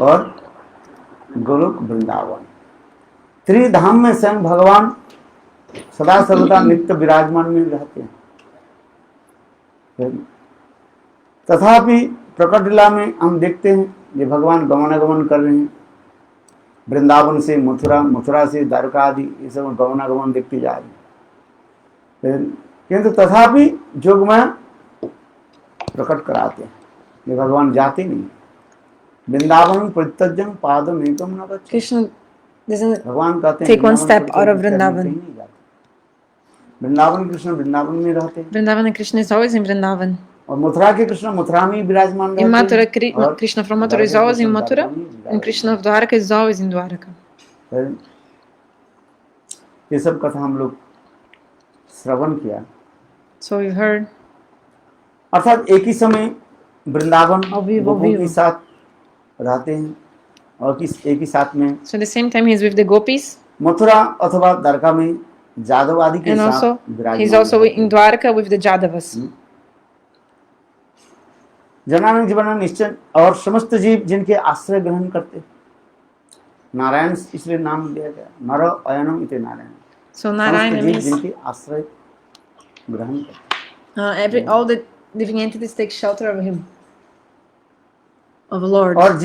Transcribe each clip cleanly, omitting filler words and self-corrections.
और गोलोक वृंदावन। त्रिधाम में स्वयं भगवान सदा सर्वदा नित्य विराजमान में रहते हैं। तथापि प्रकट लीला में हम देखते हैं ये भगवान गमनागमन कर रहे हैं, वृंदावन से मथुरा, मथुरा से द्वारका आदि, ये सब गमनागमन देखते जा रहे हैं। किंतु तथापि जोगमाया प्रकट कराते हैं, ये भगवान जाते नहीं। वृंदावन परित्यज्यं पादम एकम न गच्छति। Krishna doesn't भगवान कहते हैं take one step out of Vrindavan. Vrindavan Krishna Vrindavan में रहते हैं, Vrindavan and Krishna is always in Vrindavan. और मथुरा के कृष्ण मथुरा में विराजमान रहते हैं। In Mathura, Krishna from Mathura is always in Mathura, and Krishna of Dwaraka is always in Dwaraka. ये सब कथा हम लोग श्रवण किया। So we heard. अर्थात एक ही समय वृंदावन गोपों के साथ रहते हैं और एक ही साथ में So at the same time he is with the gopis. Mathura अथवा द्वारका में जादव आदि के And साथ also विराजमान he is also रहते हैं। in Dwaraka with the Jadavas. Jananand जीवन निश्चय और समस्त जीव जिनके आश्रय ग्रहण करते, नारायण इसलिए नाम दिया गया, नर अयनम इति नारायण। So Narayana समस्त जीव means जिनके आश्रय ग्रहण करते, all the living entities take shelter of him, of the Lord. और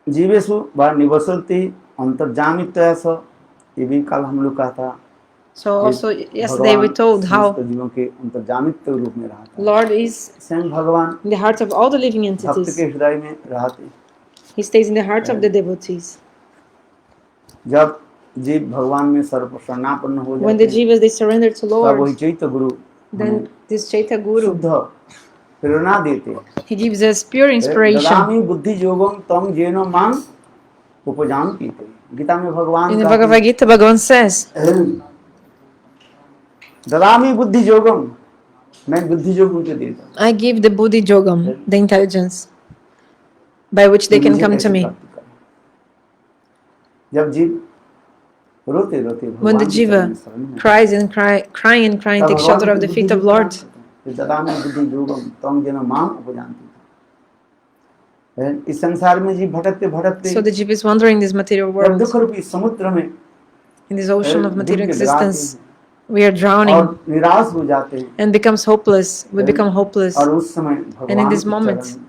जीवेषु वा निवसति अंतर्जामित्वया स, ये भी कल हम लोग कहा था। So also yesterday we told how जीवों के अंतर्जामित्व रूप में रहता है। Lord is स्वयं भगवान in the hearts of all the living भक्त entities. के हृदय में रहते। He stays in the hearts of the devotees. जब जीव भगवान में सर्वशरणापन्न हो When the जाते हैं, jivas they surrender to तब वही Lord, चैत्य गुरु then this Chaitya Guru, शुद्ध प्रेरणा देते हैं। he gives us pure inspiration. ददामि बुद्धि योगं तम येन मां उपजानति। गीता में भगवान In the कहते Bhagavad Gita, Bhagavan says, हैं, ददामि बुद्धि योगं, मैं बुद्धि योग उनको देता हूं, I give the Buddhi Yogam, the intelligence by which they can मुझे come कैसे to me. प्राप्त करें। जब जीव रोते रोते When the भगवान के चरणों jiva में शरण में cries and crying, तब takes भगवान shelter of की the feet बुद्धि of योग Lord. प्राप्त होता है। ददामि बुद्धि योगं तम येन मां उपजानति। इस संसार में जीव भटकते भटकते So the jiva is wandering in this material जब world, दुख रूपी समुद्र में in this ocean of material डूब के डराते existence. We are drowning और निराश हो जाते हैं, and becomes hopeless. We become hopeless. और उस समय And in भगवान this के moment, चरण में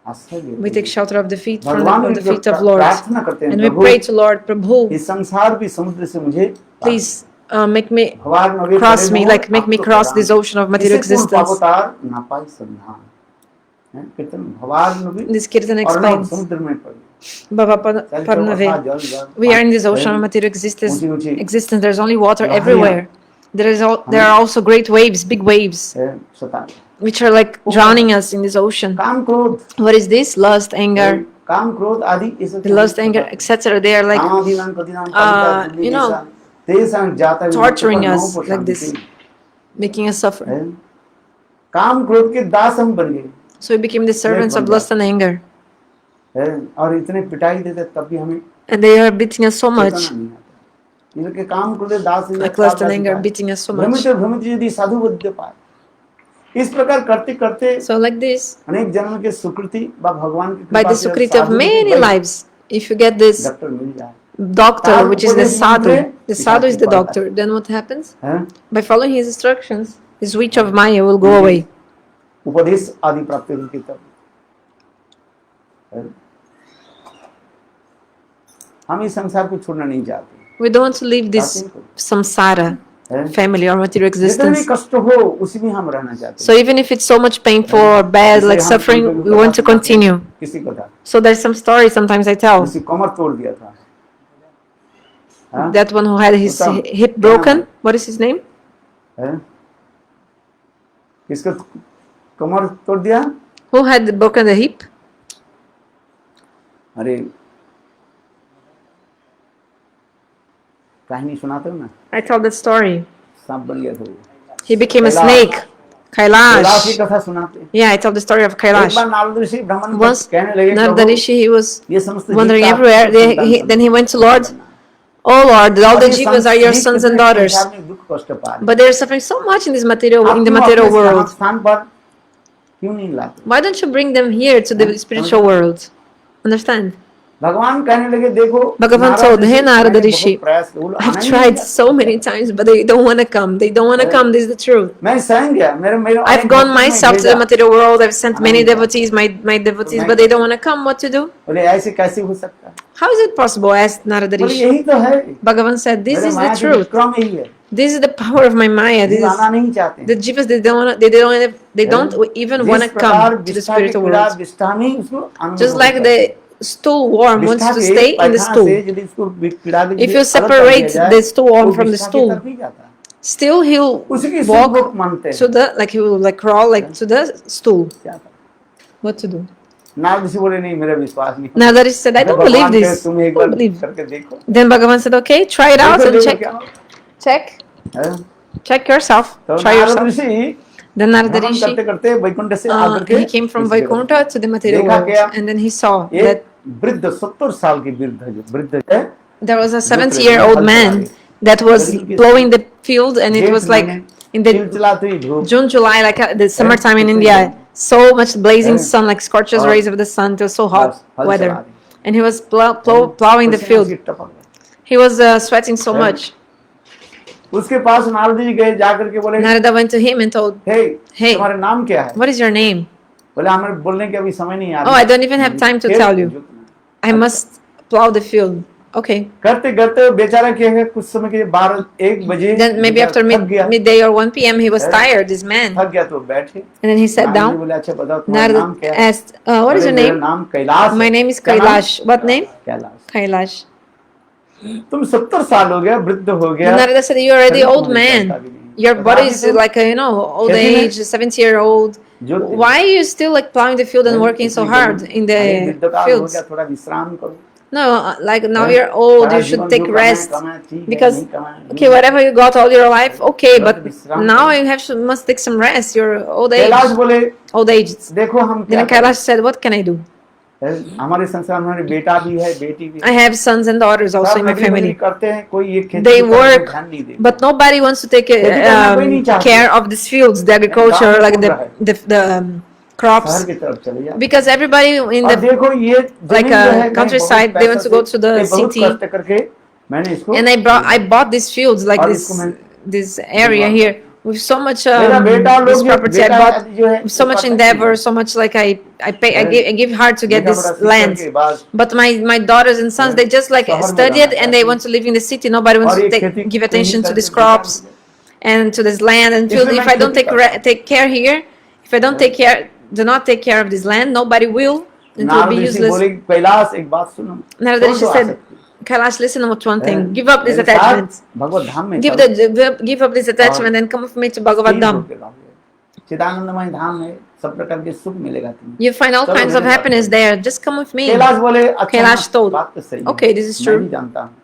आश्रय लेते We take हैं। shelter of the feet from भगवान the के feet of Lord. प्रार्थना करते हैं, And we Prabhu pray to Lord, Prabhu, इस संसार भी समुद्र से मुझे please make me भगवान नवे cross करे me, हो, like make me आपको cross प्रदान। this ocean of material इसे पूर्ण existence. पावतार ना पाई संधान। हैं, कीर्तन भगवान नवी This Kirtan और नव explains. समुद्र में पड़ी। Baba चल तो अथाह Parnave. जल जल We are in this ocean of हैं, material existence. ऊंची-ऊंची Existence. There's only water लहरियां everywhere. There are also great waves, big waves, हैं, सता which are like drowning us in this ocean. काम क्रोध What is this? Lust, anger, काम क्रोध आदि ये सब the lust, anger, etc. They are like कामाधीनां प्रतिनां you know, तेषां जाता torturing us like this, making us suffer. काम क्रोध के दास हम बन गए So we became the servants of lust and anger. और इतने पिटाई देते तब भी हमें And they are beating us so much. चेतना नहीं आता। इनके काम क्रोध दास Like lust and anger beating us so much. भ्रमित भ्रमित यदि साधु बुद्धि पाए, इस प्रकार करते करते So like this, अनेक जन्म के सुकृति व भगवान की by कृपा the से sukriti of sadhu many buddhi lives, if you get this doctor मिल जाए doctor, which is the sadhu is the doctor, then what happens? हैं, By following his instructions, this witch of Maya will go away. उपदेश आदि प्राप्त होगी तब हम इस संसार को छोड़ना नहीं चाहते। We don't want to leave this samsara family or material जितना भी existence. कष्ट हो उसी में हम रहना चाहते So even if it's so much painful or bad, like suffering, we want to continue. किसी को था So there's some story sometimes I tell. किसी कमर तोड़ दिया था, हाँ? That one who had his hip broken, what is his name? हैं? किसका कमर तोड़ दिया? Who had broken the hip? अरे कहानी सुनाते हो ना, I told that story. सांप बन गया था वो। He became a Kailash. snake. Kailash की Kailash. कथा सुनाते हैं। Yeah, I told the story of एक Kailash. बार नारद ऋषि भ्रमण Once कहने लगे Narada Prabhu, Rishi, he was ये समस्त wandering जीव का everywhere. संतान Then he went to Lord. करना। Oh Lord, all और the ये jivas are your जीव sons कितने and daughters, संसार में दुख कष्ट पा रहे हैं। but they are suffering so much in this आप material क्यों अपने material world. स्थान पर क्यों नहीं लाते? Why don't you bring them here to the spiritual world? Understand? भगवान कहने लगे देखो Bhagavan नारद told, ऋषि, "Hey Narada मैंने Rishi, बहुत प्रयास किया, वो लोग I've आना ही नहीं tried चाहते। so many times, but they don't want to come. They don't want to come. This is the truth. मैं सहन गया, मेरे मेरे I've अनेक gone भक्तों में myself to भेजा, the material world. I've sent आना many नहीं चाहते। devotees, my devotees, मैं but they don't want to come. What to do?" बोले ऐसे कैसे हो सकता है? How is it possible? Asked Narada बोले Rishi. यही तो है, Bhagavan said, "This मेरे is the माया के truth. विक्रम यही है, This is the power of my Maya. ये This is आना नहीं चाहते the jivas. They don't even want to जिस प्रकार come to the विष्ठा के spiritual कीड़ा world. विष्ठा में उसको Just अनुभव like करता है। the stool worm wants विष्ठा to के stay in the पैखाना stool. से यदि इसको कीड़ा If यदि you अलग कर दिया separate जाए, the stool worm वो from the विष्ठा की stool, तरफ नहीं जाता, still he'll उसी की walk सुख मानते to हैं। the, like he will like crawl like to the stool. क्या करें? What to do? नारद ऋषि बोले नहीं, मेरा विश्वास नहीं। Narada Rishi said, "I don't believe भगवान कहे, this. तुम एक Don't बार believe." करके देखो, Then Bhagavan said, "Okay, try it out देखो and देखो check. क्या हो। Check. हैं? Check yourself. तो Try नारद yourself." ऋषि Then Narada भ्रमण Rishi, करते करते वैकुंठ से आकर के he came from इस जगत में Vaikuntha to the material देखा world, क्या? and then he saw एक that वृद्ध 70 साल की वृद्ध है, जो वृद्ध है there was a जो 70-year-old हल चला man रहे, that was गर्मी के plowing the field, and it जेठ was like महीने in the चिलचिलाती धूप June, July, like the summertime in कितनी India, गर्मी, so much blazing हैं? sun, like scorches और rays of the sun. It was so hot बस हल चला weather, रहे, and he was हैं? plowing the पसीना field. उसकी टपक रहा। He was sweating so हैं? much. उसके पास नारद जी गए, जाकर के बोले Narada went to him and told, hey "Hey, तुम्हारा नाम क्या है? what is your name?" बोले हमें बोलने के अभी समय नहीं आ "Oh, I don't even have time to खेत tell you. जोतना। I must plow the field." Okay. करते करते बेचारा क्या है, कुछ समय के 12-1 बजे Then maybe after थक गया, midday or 1 p.m. he was हैं? tired, this man. थक गया तो बैठे। And then he sat Narad ji down. बोले अच्छा बताओ तुम्हारा नाम Narada क्या है? asked, "What is बोले your मेरा name?" नाम कैलाश "My है। name is क्या नाम? Kailash." "What name?" Kailash. "Kailash." तुम 70 साल हो गया, वृद्ध हो गया, Narada said, "You're already शरीर old तुम्हारी चलता man. भी नहीं। Your तथापि body is तुम like a, old खेती में age, 70-year-old. जोते हो। Why are you still like plowing the field and हैं? working so इतनी hard गर्मी, in अरे the वृद्ध काल हो fields? गया, थोड़ा विश्राम करो। No, like now हैं? you're old, सारा you should जीवन take जो कमाए rest. कमाए, ठीक है, Because, नहीं कमाए okay, नहीं। whatever you got all your life, okay, थोड़ा but तो विश्राम now करो। you must take some rest. You're old Kailash age. बोले Old age. देखो हम क्या Then करें? Kailash said, "What can I do? हैं? हमारे संसार में हमारे बेटा भी है, बेटी भी I है, have sons and daughters also सब in my नौकरी वोकरी family. करते हैं, कोई ये खेती They की तरफ work, ध्यान नहीं देता। but nobody wants to take खेती करना कोई नहीं चाहता। care of these fields, the agriculture, गाँव में like घूम रहा है, the crops. शहर की तरफ चले जाते हैं। Because everybody in और the देखो ये like जमीन जो है, मैं countryside, बहुत they want पैसा to go से, to the मैं बहुत city. कष्ट करके मैंने इसको And I bought these fields, like और this इसको मैं this area here with so much मेरा बेटा this लोग property. I बेटा bought जो है with so much endeavor, so much like I give hard to get लिखा this पढ़ा सीखने land. के बाद But my daughters and sons, they just like शहर में studied रहना and they चाहते want to live in the city. Nobody wants और to ये खेती give को attention ही to करके these crops and to this land and field. इसलिए If मैं I don't खेती करता take care here, if I don't do not take care of this land, nobody will. It will Narad be Rishi useless. बोले कैलाश एक बात सुनो, Narada छोड़ Rishi दो said, आसक्ति, Kailash, listen to one thing. हैं? Give up these मेरे साथ attachments. भगवत धाम में Give चलो, give up this attachment and come with me to Bhagavad ठीक Dham. होके रहोगे। चिदानंदमय धाम है, सब प्रकार के सुख मिलेगा तुम्हें। You find all चलो kinds of मेरे साथ happiness चलो। there. Just come with me. Kailash बोले अच्छा कैलाश हाँ, told, बात तो सही है, okay, this is मैं true. भी जानता हूँ,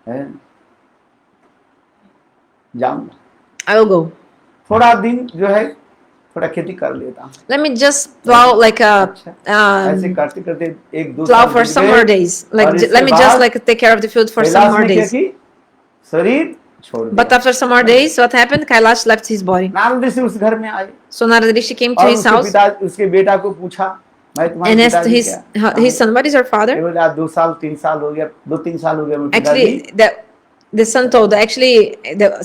हैं? जाऊंगा, I will go. थोड़ा दिन जो है थोड़ा खेती कर लेता हूँ। Let me just plow like अच्छा, ऐसे um, करते करते 1-2 plow साल for बीत some गए more days. Like और इसके let me just बाद like take care of the field for some Kailash more ने क्या days. की, शरीर छोड़ But दिया। after some more days, what happened? Kailash left his body. Narad ऋषि उस घर में आए So Narada Rishi came to और his house उसके बेटा को पूछा, मैं तुम्हारे and asked पिताजी क्या? his son, "What is your father?" ये बोला 2 साल 3 साल हो गया, 2-3 साल हो गया मेरे पिताजी। Actually, the son told, actually,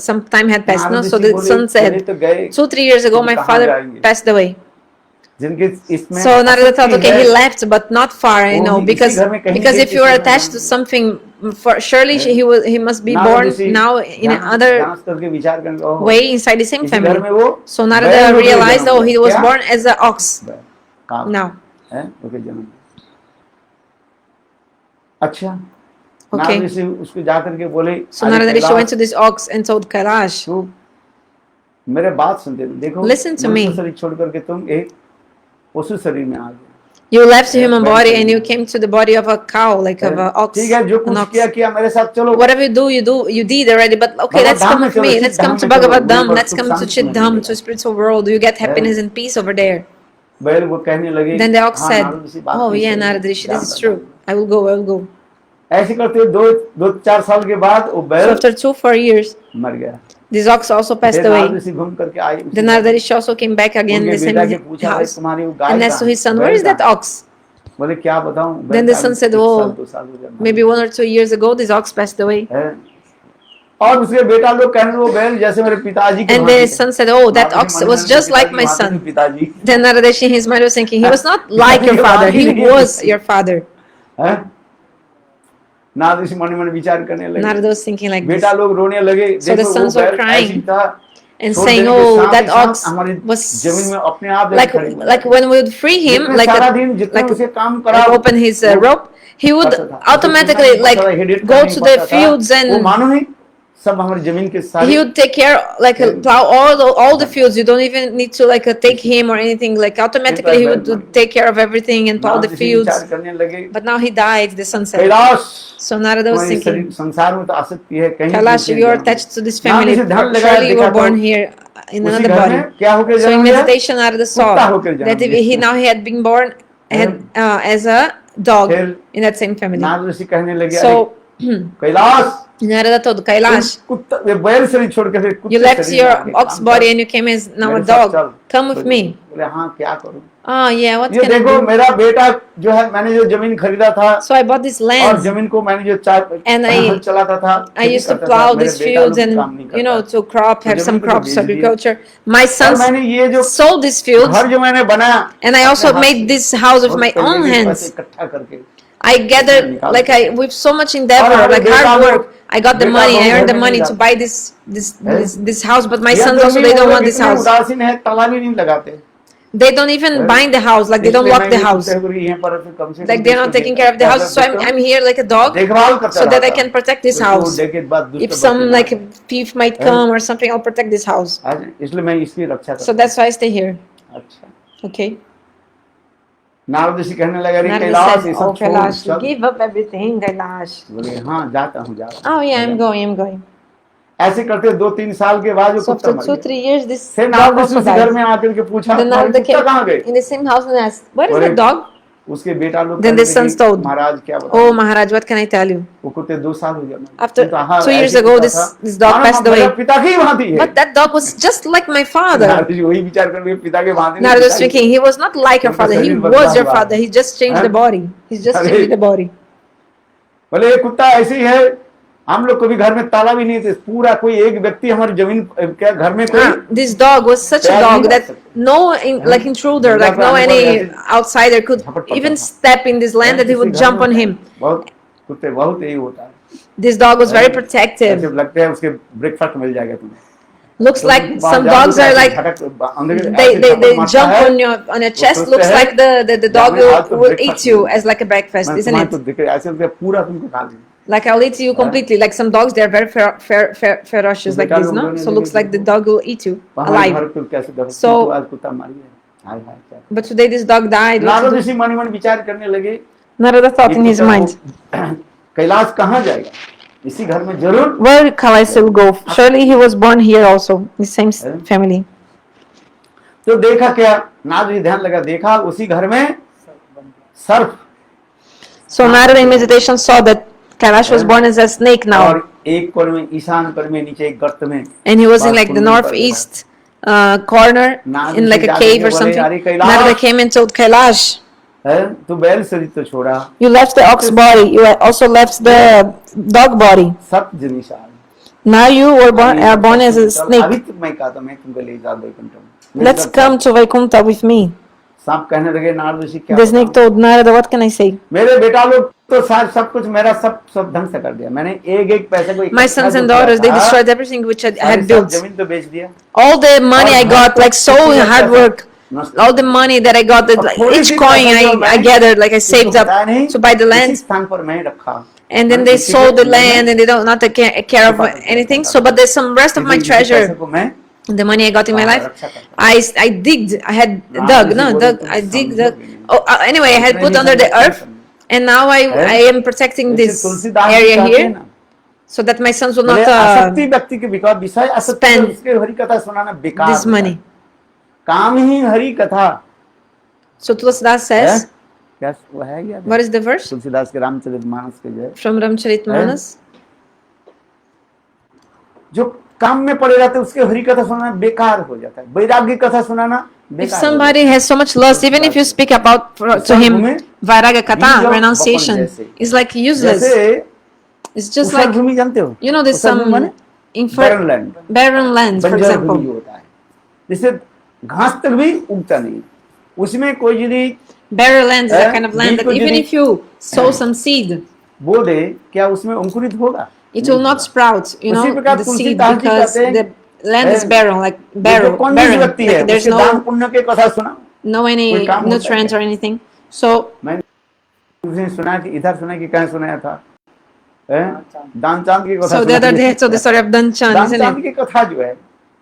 some time had passed. No, Narad so Rishi the बोले, son चले said, तो गए, 2-3 years ago, तुम my कहाँ father जाएंगे? passed away. जिनके इसमें So Narada thought, आसक्ति okay, है, he left, but not far, you वो know, ही इसी because घर में कहीं because एक if you are किसी में attached to रहेंगे। something, for surely he must be Narad born Rishi now in another जांच करके विचार करके ओहो, way inside the same इसी घर family. में वो So बैल Narada होकर realized, जन्म oh, he लिया। was क्या? born as an ox बैल, काफ, now. हैं? ओके जन्म लिया। अच्छा, Okay. नारद ऋषि उसको जा करके बोले, So अरे Narada Rishi went Kailash, to this ox and told Kailash, तू मेरे बात सुनते देखो, Listen to मनुष्य me. शरीर छोड़ करके तुम एक पशु शरीर में आ गए। you left the human बैल body शरीर and you में। came to the body of a cow, like of an ox. ठीक है, जो An कुछ ox. किया किया, मेरे साथ चलो। Whatever you did already, but okay, Bhagavad let's Dham come में with चलो, me. Chit Let's come Dham to में चलो, Bhagavad वहीं Dham. पर Let's सुख come to Shanti Chit Dham, मिलेगा। to spiritual world. You get happiness and peace over there. बैल वो कहने लगे, Then the ox हाँ said, नारद ऋषि बात oh तो yeah, सही है, Narada Rishi, this is जानता true. हूँ। I will go, I will go. ऐसे करते 2-4 साल के बाद वो So बैल after 2-4 years, मर गया। this ox also passed फिर नारद away. ऋषि घूम करके आए Then Narada Rishi also came back again in उनके the same बेटा के पूछा, भाई house तुम्हारी वो गाय and asked to कहाँ his son, है? where बैल is that कहाँ है? ox? बोले क्या बताऊं, Then the son said, एक साल, "Oh, 2 साल हो गया, maybe 1 or 2 years ago, this ox passed away." है। और उसके बेटा लोग कहने वो बैल जैसे मेरे पिताजी के And भांति the है। son said, "Oh, that Narad ji ox मन was में just like पिताजी my भांति थे son." पिताजी, Then Naradashi, his mind was thinking, he was not like your father, he was your father. है। नारद जी मन में विचार करने लगे, Narada was thinking like this. बेटा लोग रोने लगे, So the देखो वो sons were बैल ऐसी crying था, and छोड़ saying, देने के "Oh, साथ that ही साथ ox हमारी was जमीन में अपने आप जाके like खड़ी हो like जाती। when we would free him, जितने like सारा दिन जितने like उसे काम करा like open his वो rope, he would करता था। उसे automatically कितना like पड़ता था, हेडेट go करने to the पड़ता था। fields वो and मानो ही सब हमारी जमीन के सारे he would take care, like plow all the fields. You don't even need to like take him or anything. Like automatically he would take care of everything and plow the Narad ji fields. विचार करने लगे, But now he died, the son said. Kailash So Narada was तुम्हारी thinking, संसार में तो आसक्ति है, कहीं Kailash, भी you are जन्म। attached to this Narad family. जी ध्यान लगाया, Surely you देखा were born तो here in उसी another घर body. में क्या होकर So in जन्म लिया? meditation, Narada कुत्ता saw होकर that जन्म लिया। now he had been born as a dog फिर in that same family. Narad ऋषि कहने लगे, So अरे कैलाश Narada told Kailash, कुत्ता ये बैल शरीर छोड़ के फिर you कुत्ते left शरीर में your आके ox काम body कर, and you came as now a मेरे साथ dog. चल। Come with me. बोले हाँ क्या करूं? Oh yeah, what ये can I देखो do? मेरा बेटा जो है, मैंने जो जमीन खरीदा था So I bought this और land जमीन को मैंने जो हल चलाता था, I खेती used to करता था, plow मेरे these बेटा fields लोग काम नहीं and करता। to crop, तो have some जमीन को तो crops, बेच दिया। agriculture. My और sons मैंने ये जो sold these fields घर जो मैंने बनाया and I अपने also हाथ made से, this house with बहुत my पहले own के पैसे hands. इकट्ठा करके I gathered like with so much और endeavor, हमारे like बेटा hard लोग work. I got the बेटा money, बहू I घर earned the में money नहीं to जाते। buy this house, but my या sons तो also अमीर they don't लोग want this इतने house. उदासीन है, ताला भी नहीं लगाते। They don't even bind the house, like they don't इसलिए lock मैं the ये house. कुत्ते को यहाँ पर कम से कम Like they're not taking care of the house. So I'm here like a dog देखभाल करता so that I रहता can protect this हूँ। house. देखिए बाद दुष्ट If some बच्चे like ना आए। thief might come or something, I'll protect this house. इसलिए मैं इसकी रक्षा So करता that's why I stay here. हूँ। अच्छा, Okay. नारद ऋषि कहने लगा, अरे Narada कैलाश said, ये "Oh सब छोड़ Kailash, सब। give up everything, Kailash." बोले हाँ जाता हूँ जा रहा हूँ। Oh yeah, I'm going. ऐसे करते 2-3 साल के बाद वो So कुत्ता after मर 2-3 गया। years, this फिर dog नारद also ऋषि घर died. में आकर के पूछा, Then तुम्हारे Narada कुत्ता came कहाँ गए? in the same house and asked, "Where is बोले, the dog?" उसके बेटा लोग Then कहने the sons लगे, told, महाराज क्या "Oh बताऊं, Maharaj, what can I tell you? वो कुत्ते 2 साल हो गए। After 2 years ago, this dog passed away. मेरा पिता की भांति है। But that dog was just like my father." Narad ji वही विचार कर रहे, पिता के भांति नहीं, Narada was पिता की- thinking, he was not like your उनका father, he शरीर बदला was your हुआ father, है। he just changed the body. He's just अरे, changed the body. बोले ये कुत्ता ऐसी है, हम लोग कभी घर में ताला भी नहीं थे, पूरा कोई एक व्यक्ति हमारी जमीन क्या घर में कोई This dog was such a पैर dog नहीं that रख सकते। no like intruder, like no any outsider could झपट पड़ता even था। step in this land that he किसी would घर jump में on him. बहुत कुत्ते बहुत यही होता है। This dog was very ऐसे protective. लगता है उसके ब्रेकफास्ट मिल जाएगा तुम्हें। Looks like some dogs are like they jump on your chest. Looks like the dog will eat you as like a breakfast, isn't it? ऐसे पूरा तुमको खा लेंगे। Like I'll eat you completely. Like some dogs, they're very ferocious like this, no? So looks like the dog will eat you alive. So, but today this dog died. Narad ऋषि मन ही मन विचार करने लगे, Narada thought in his mind, Kailash कहाँ जाएगा? इसी घर में जरूर। where Kailash will go? Surely he was born here also, the same family. तो देखा क्या, नारद जी ध्यान लगा, देखा उसी घर में सर्प। So Narada in meditation saw that Kailash was born as a snake now, और एक कोण में, ईशान कोण में, नीचे एक गर्त में, and he was in like the northeast corner in like a cave or something. Narada came and told Kailash, तू बैल शरीर तो छोड़ा, you left the ox body, you also left the dog body. सर्प जनिशान। Now you are born as a snake. अभी तक मैं कहा था मैं तुमको ले जा Vaikuntham. Let's come to Vaikuntha with me. सांप कहने लगे, नारद ऋषि क्या The snake told Narada, what can I say? मेरे बेटा लोग तो सब कुछ मेरा सब ढंग से कर दिया, मैंने एक पैसे को My sons and daughters, they destroyed everything which I had built. जमीन तो बेच दिया, All the money I got, like so hard work, all the money that I got, each coin I gathered, like I saved up to buy the land. स्थान पर मैं रखा, And then they sold the land and they don't not take care of anything. So, but there's some rest of my treasure. The money I got in my life, I digged. I had dug. I digged. Oh, anyway, I had put under the earth, and now I am protecting this area here, so that my sons will not spend this money. काम ही हरि कथा। So Tulsidas says, क्या वो है क्या? what is the verse? Tulsidas के रामचरितमानस के जो है, From Ramcharitmanas. जो काम में पड़े रहते, उसके हरि कथा सुनाना बेकार हो जाता है, वैराग्य कथा सुनाना If बेकार हो जाता somebody has so much lust, even if you speak about to him Vairagya Katha, renunciation, is like है। useless. जैसे It's just ऊसर like, भूमि जानते हो, you know, there's ऊसर भूमि माने some barren land, barren lands, for बंजर भूमि example. जो होता है, जिससे घास तक भी उगता नहीं, उसमें कोई यदि Barren lands is a kind of बीज land that को even यदि if you sow some seed, बो दे, क्या उसमें अंकुरित होगा? it will not sprout, you उसी know, प्रकार the Tulsi seed, Das ji because कहते हैं, the land is barren, like ये जो barren, कंजूस व्यक्ति है, like there's उसके दान no पुण्य के कथा सुना, any कोई काम होता है nutrients क्या? or anything. So मैंने उसने सुना कि इधर सुना कि कहाँ सुनाया था, दान चांद की कथा the other day I सुनाई। told the story of Danchan, दान isn't चांद it? की कथा जो है,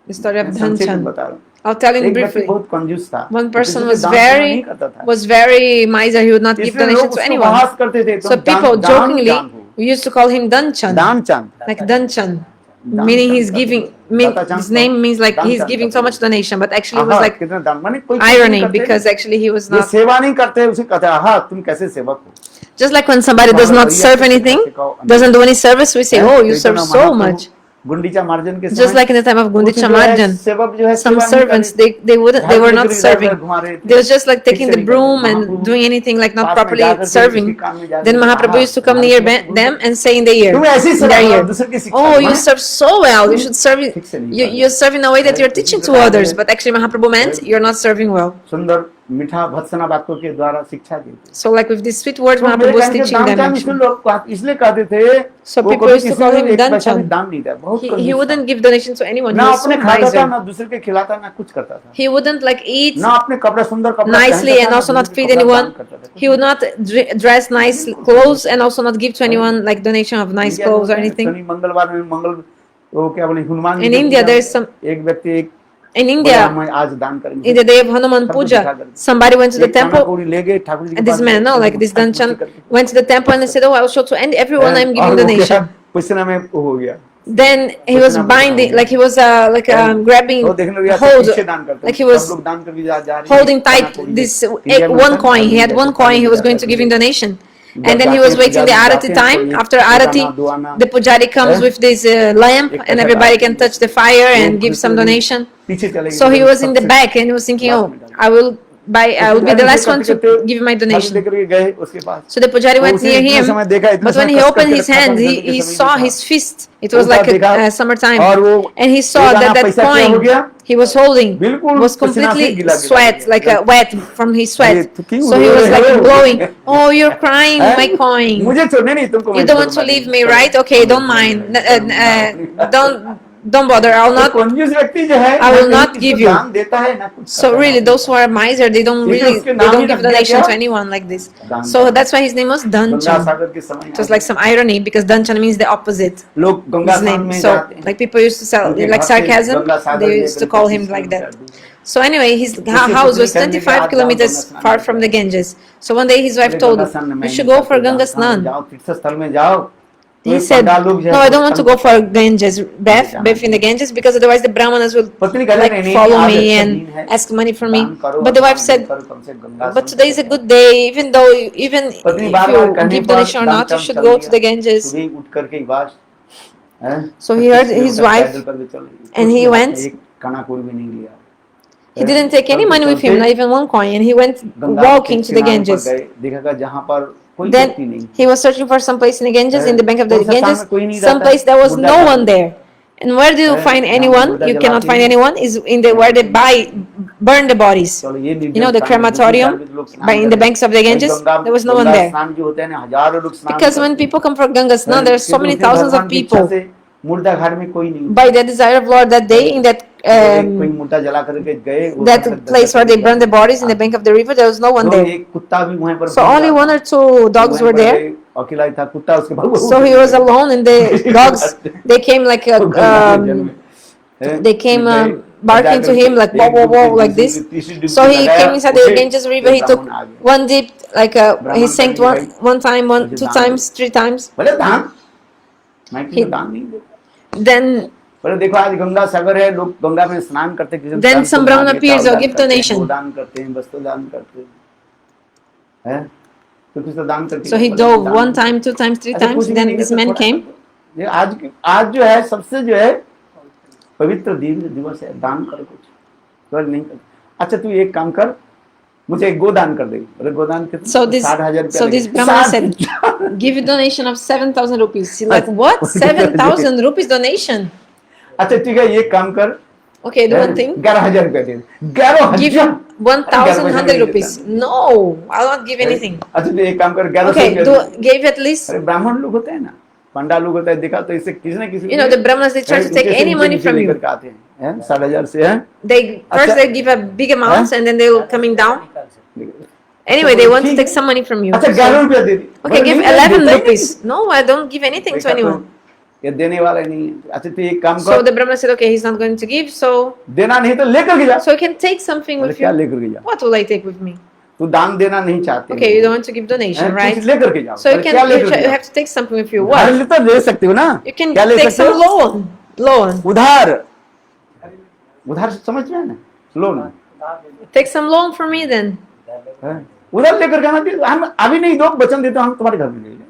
The story of मैं संक्षेप में Danchan. बता रहा हूँ। I'll tell you एक व्यक्ति briefly. बहुत कंजूस था, One person किसी से was दान पुण्य नहीं करता था, very miser. He would not give इसलिए donation लोग to उसको anyone. बहस करते थे, So तुम people दान jokingly, चांद हो, we used to call him Danchan, दान चांद, like Danchan, दान meaning चांद he's का giving. दाता चांद His का, name means like दान he's चांद giving का so much donation, but actually it was आहा, like कितना दान, माने कोई कुछ नहीं irony करते, because actually he was ये not. सेवा नहीं करते, उसे कहते हैं, आहा, तुम कैसे सेवक हो? Just like when somebody does not serve anything, doesn't do any service, we say, oh, you serve so much. Gundicha मार्जन के Just समय like in the time of कुछ Gundicha जो है, Marjan, सेवक जो है, some सेवा नहीं servants कर रहे, they were not झाड़ू serving. लेकर घुमा रहे थे, They was just like ठीक taking से the नहीं broom करते। and Mahaprabhu doing anything like not पास में properly जाकर के serving. किसी काम में जाकर Then के, Mahaprabhu आहा, used to come हमारी near सेवा तो them and say in their ear, तुम ऐसी in सेवा their करो, ear, दूसरे की शिक्षा oh, दो, you हैं? serve so well. You should serve. ठीक से नहीं कर रहे। You serve in a way that you're teaching to others, but actually Mahaprabhu meant you're not serving well. सुंदर मीठा भत्सना वाक्यों के द्वारा शिक्षा देते। So like with these sweet words, तो मेरे Mahaprabhu was कहने से teaching दान them. चांद इसलिए Actually. लोग इसलिए कहते थे, So वो people कभी used to किसी call को him एक पैसा भी Danchan. दान नहीं दिया, बहुत He कंजूस था। wouldn't give donation to anyone. He ना was so अपने खाता था, miser. ना दूसरे के खिलाता, ना कुछ करता था, He wouldn't like eat ना अपने कपड़ा सुंदर कपड़ा nicely पहनता था, and ना also not दूसरे के feed कपड़ा दान anyone. करता था। He would not dress nice clothes and also not give to anyone like donation of nice India clothes or में anything. शनि मंगलवार में मंगल वो क्या बोले हनुमान जी In की India, पूजा there's में some एक व्यक्ति एक in बोला India मैं आज दान करेंगे, in the day of Hanuman सबको दिखा Puja, कर somebody went to the एक खाना temple. कौड़ी ले गए ठाकुर जी के And pass this man, no, में, like this खाट कुर्सी Danchan, करके, went to the temple and he said, "Oh, I will show to everyone I'm और giving वो क्या donation." पसीना में वो हो गया, Then he was binding, like he was grabbing वो देखने लगा hold, पीछे दान करते like he हैं, was सब लोग दान करके जा रहे हैं, holding खाना tight कौड़ी this इंडिया में one होता है, coin. He had India one से coin he was खाने going to give in जाते हैं, donation. जब And then he जाते was हैं, waiting the पुजारी Arati जाते हैं, time. तो After एक Arati, गाना, दुआना, the Pujari comes with this lamp एक and पैसा everybody डाल can देंगे, touch the fire वो and give some दूसरे दिन donation. पीछे चले So गए, he was in the सबसे back and he was thinking, last oh, में डाल I will be the last one to करते give my थाली donation. लेकर के गए उसके पास, So the Pujari तो went उसे near इतने him, समय देखा, इतने but when समय he कस opened करके his रखा था, hand, धरने के he समय saw देखा, his fist. It was उल्टा like देखा, a summertime. और वो And he saw ये गाना that पैसा क्या हो coin गया, he was holding बिल्कुल was पसीना से completely गीला गीला हो sweat, गया, like wet from his अरे sweat. तो क्यों So he रो was रहे like हो? blowing, oh, you're crying, हैं? my coin. मुझे छोड़ने नहीं, तुमको You मैं don't want छोड़ूंगा to leave नहीं, me, चलो, right? Okay, हम don't लोग mind. नहीं, Don't bother. I'll तो not. कंजूस व्यक्ति जो है I ना will कहीं not किसी give को you. दान देता है ना कुछ So करता है, really, ना those who are miser, they don't इसलिए really, उसके they नाम ही don't give रख दिया donation क्या? to anyone like this. दान So चांद। that's why his name was Ganga Danchan. सागर के समय It was like some irony because Danchan means the opposite. लोग गंगा His स्नान name. में So जाते हैं, like people used to sell उनके like घर से sarcasm. Ganga Sagar They used to लेकर call के him like that. स्नान करते हैं। So anyway, his उसके house पत्नी was कहने लगी, 25 "आप जाओ kilometers गंगा स्नान far में from the जाओ।" Ganges. So one day his wife अरे told गंगा him, स्नान में you should नहीं go for करते, Ganga स्नान में Snan. जाओ, तीर्थ स्थल में जाओ, तो He ये said, पंडाल लोग जो no, है I don't want to स्थल go for Ganges, bath in the Ganges because otherwise the Brahmanas will पत्नी कहने like नहीं, नहीं, follow आज me अच्छा and दिन है, ask money from me. दान करो, But the wife दान said, करो, कम से गंगा but स्नान today is a करो। good day, even पत्नी if बार-बार you कहने give पर donation or not, you दान should चल go दिया, to the Ganges. सुबह उठ करके बास, हैं? So he heard 25 his kilometre wife पैदल करके चले, and कुछ he नहीं, went. एक काना कोई भी नहीं लिया, He didn't take any money with him, not even one coin, and he went Ganga walking के to the किनारे पर Ganges. गए, देखा जहाँ पर कोई व्यक्ति Then नहीं, he was searching for some place in the Ganges, in the bank of the कौन सा स्थान Ganges, में कोई नहीं some रहता, place there was मुर्दा no घाट one में। there. And where do you find जहाँ anyone? मुर्दा You cannot जलाते find हैं, anyone. Is in the where they burn the bodies. चलो ये You know the निर्जन स्थान में crematorium धार्मिक लोग स्नान by in the करें, banks of the भाई Ganges. Ganga There was no one Ganga there स्नान जो होते हैं ना, हजारों लोग स्नान because करते when हैं, people come for Ganga Snan, there are so किंतु many उसे thousands भगवान of की इच्छा people. से मुर्दा घाट में कोई नहीं, By the desire of Lord that day in that कोई मुर्दा जला करके गए, वो that सब place where they burned the bodies in the bank of the river, there was no one तो there. एक कुत्ता भी वहीं पर So only one or two dogs were there. अकेला ही था, कुत्ता उसके भाग So he was alone, and the dogs they came like they came barking to him like wow wow wow like this. So he came inside the Ganges river. He took one dip, like he sank one time, two times, three times. बोले दान, मैं किसी को दान नहीं देता। Then बोले देखो आज गंगा सागर है, लोग गंगा में स्नान करते हैं, then some Brahmana appears or give donation. दान करते हैं, वस्त्र दान करते हैं, तो कुछ तो दान करते हैं। So he dove one time, two times, three times. Then this man came. ये आज जो है सबसे जो है पवित्र दिवस है, दान कर कुछ, कर नहीं कर। अच्छा तू एक काम कर, मुझे एक गोदान कर दे। बोले गोदान कितना? So this 60,000 so this Brahmana said, give a donation of 7,000 rupees. He's like, what? 7,000 rupees donation? अच्छा ठीक है, ये काम कर, Okay, do one thing. 11,000 रुपया दे। 11,000 Give him 1,100 rupees. No, I'll not give anything. अच्छा तो एक काम कर, 1100 Okay, do give at least. अरे ब्राह्मण लोग होते हैं ना, पंडा लोग होता है, देखा तो इससे किसी ना किसी, You know, the Brahmanas, they try to take any money from you. 60,000 से है। They first they give a big amount and then they will coming down. Anyway, they want to take some money from you. अच्छा 11 रुपया दे दी। Okay, give 11 rupees. No, I don't give anything to anyone. ये देने वाला नहीं है। अच्छा तो एक काम So कर, the Brahmana said, okay, he's not going to give, so देना नहीं तो लेकर के जा। so you can take something with क्या you. लेकर के जा? What will I take with me? तू दान देना नहीं चाहते। Okay, you don't want to give donation, right? कुछ लेकर के जाओ। So you can you have to take something with you. उधार What? तो ले सकते हो ना? You can क्या ले take सकते some हो? loan. Loan. उधार, उधार समझ में है ना, loan. Take some loan from me then. उधार लेकर जाना दे, हम अभी नहीं दो, वचन देते हम तुम्हारे घर में ले जाएंगे।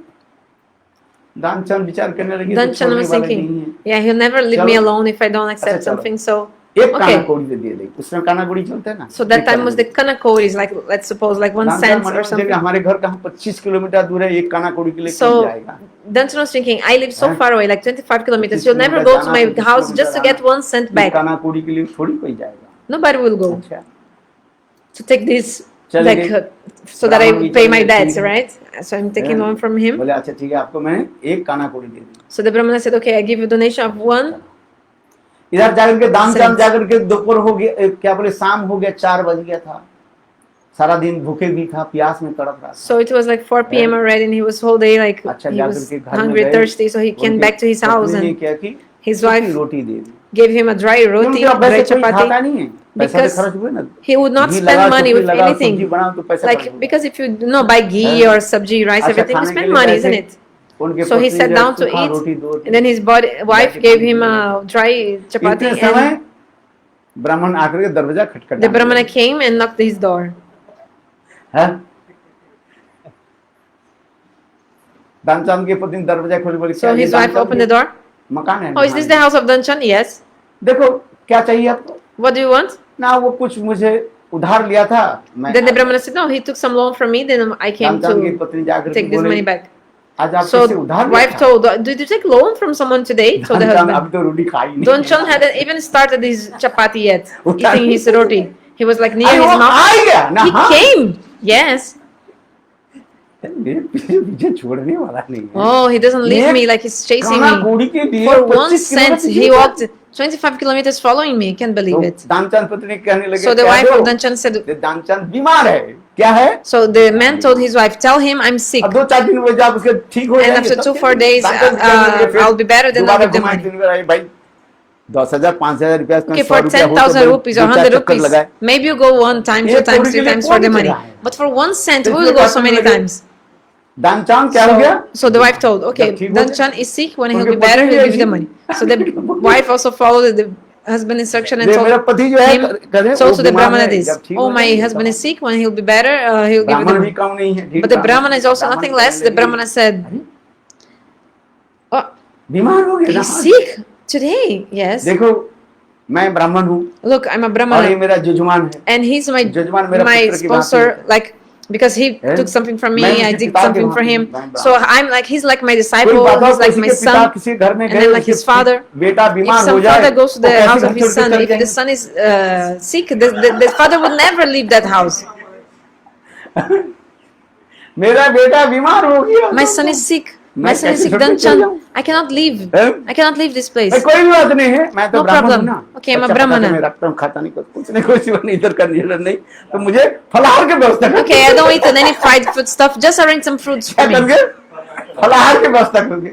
दानचंद विचार करने लगे, Danchan was thinking, yeah, he'll never leave me alone if I don't accept अच्छा, चलो। something. So एक काना okay. कौड़ी दे दे, उसमें काना कौड़ी चलता है ना। So that time was the kana kodis, like let's suppose like 1 cent or something. हमारे घर कहाँ 25 किलोमीटर दूर है, एक काना कौड़ी के लिए So कौन जाएगा? Danchan was thinking, I live so far away, like 25 kilometers. You'll never go to my house just to get 1 cent back. काना कौड़ी के लिए थोड़ी कोई जाएगा। Nobody will go अच्छा, to take this, चले like गए। so that I ब्राह्मण pay भी my चले debts, गए। right? So I'm taking loan from him. बोले अच्छा ठीक है, आपको मैंने एक काना कौड़ी दे दी। So the Brahmana said, okay, I give you a donation of 1. इधर जाकर के दानचंद Cents. जाकर के दोपहर हो गया, क्या बोले शाम हो गया, 4 बज गया था। सारा दिन भूखे भी था, प्यास में तड़प रहा था। So it was like 4 p.m. already, and he was whole day like अच्छा he जाकर was के घर में hungry, गए, thirsty. So he came उनके back to his house पत्नी ने and क्या की, his सूखी wife roti they the. gave him a dry roti, क्योंकि अब dry वैसे कोई खाता chapati. नहीं है, पैसा Because तो खर्च हुए ना। he would not ghee spend लगा, money सब्जी with लगा, anything. सब्जी बनाओ तो पैसा Like खर्च हुआ। because if you buy ghee or sabji, rice, अच्छा, everything, you खाने के spend लिए money, वैसे isn't it? उनके So he पत्नी sat जो down to सूखा eat, रोटी दो दी। and then his wife gave him a dry chapati, इतने समय and ब्राह्मण आकर के दरवाजा खटखटा the Brahmana came and knocked his door. है। दानचंद की पत्नी दरवाजा खोली, बोली So his wife opened the door. मकान है। Oh, is this the house of Danchan? Yes. देखो क्या चाहिए आपको What do you want? ना, वो कुछ मुझे उधार लिया था, मैं Then the Brahmana said, no, he took some loan from me, then I came Danchand की to पत्नी जाकर के take this बोले, money back. आज आप So किससे उधार लिया wife था? told, did you take loan from someone today? Told the Danchand husband. अभी तो रोटी खाई नहीं। Danchan hadn't even started his chapati yet, उठा eating his roti. He was like near अरे his वो mouth. आ गया ना, He हाँ। came. Yes. मेरे पीछे छोड़ने वाला नहीं है। Oh, he doesn't leave एक me like he's chasing काना me. कौड़ी के लिए For 1 25 cent, किलोमीटर he चला। walked 25 kilometers following me. Can't believe तो it. दानचंद पत्नी कहने लगे, So the क्या wife दो? of Danchan said, ये दानचंद बीमार है, क्या है? so the man told his wife, tell him I'm sick. अब 2-4 दिन में जब उसके ठीक हो And जाएंगे, after तब 2-4 क्या? days, दानचंद कहने लगे, फिर I'll be better, then I'll दोबारा give them घुमाए, money. दिन में आए, भाई 10,000 5,000 रुपया इसमें Okay, 100 for रुपया हो तो 10,000 भाई rupees or 2-4 100 चक्कर rupees, लगाए। maybe you go 1 time, ये 2 times, कौड़ी 3 के लिए times कौन for the money. चला है? But for 1 cent, तो who इसलिए will go so कहने many लगे, times? दानचंद क्या हो गया? So the wife told, okay, जब ठीक हो जाए, Danchan is sick, when he'll उनके be better, पति he'll भी give the ऐसी- money. So the wife also followed the husband's instruction and ये told मेरा पति जो है, him, कहते so वो to the बीमार Brahmana है, this, जब ठीक oh हो my जाएंगे, husband तब- is sick, when he'll be better, he'll give you the ब्राह्मण भी money. कम नहीं है, But the Brahmana is also nothing less. The Brahmana said, oh, बीमार हो गया ना। he's sick today. Yes. देखो मैं ब्राह्मण हूँ Look, I'm a और ये Brahmana. मेरा जजमान है, And he's my जजमान मेरा my पुत्र की भांति sponsor, है। like because he हैं? took something from me, मैं I उसके did पिता के something for भांति him. हूँ, मैं So I'm like he's like my कोई disciple, बात हो, he's like किसी my के पिता son. किसी घर में And गए, then like उसके his father, बेटा if बीमार हो some जाए, father goes to तो the कैसे house of घर his छोड़ के son, चले if the जाएंगे? son is sick, the father would never leave that house. मेरा बेटा बीमार हो गया, My son is sick. My मैं son is कैसे sick. छोड़ के चले Danchan, जाऊं? I cannot leave. हैं? I cannot leave this place. भाई कोई भी बात नहीं है, मैं तो No ब्राह्मण हूँ problem. ना। Okay, I'm a अच्छा, पता Brahmana. है, मैं रखता हूँ, खाता नहीं, कुछ नहीं, कोई सेवा नहीं, इधर का नियम नहीं, तो मुझे फलाहार की व्यवस्था कर। Okay, I don't eat any fried food stuff. Just arrange some fruits for क्या me. करोगे? फलाहार की व्यवस्था करोगे,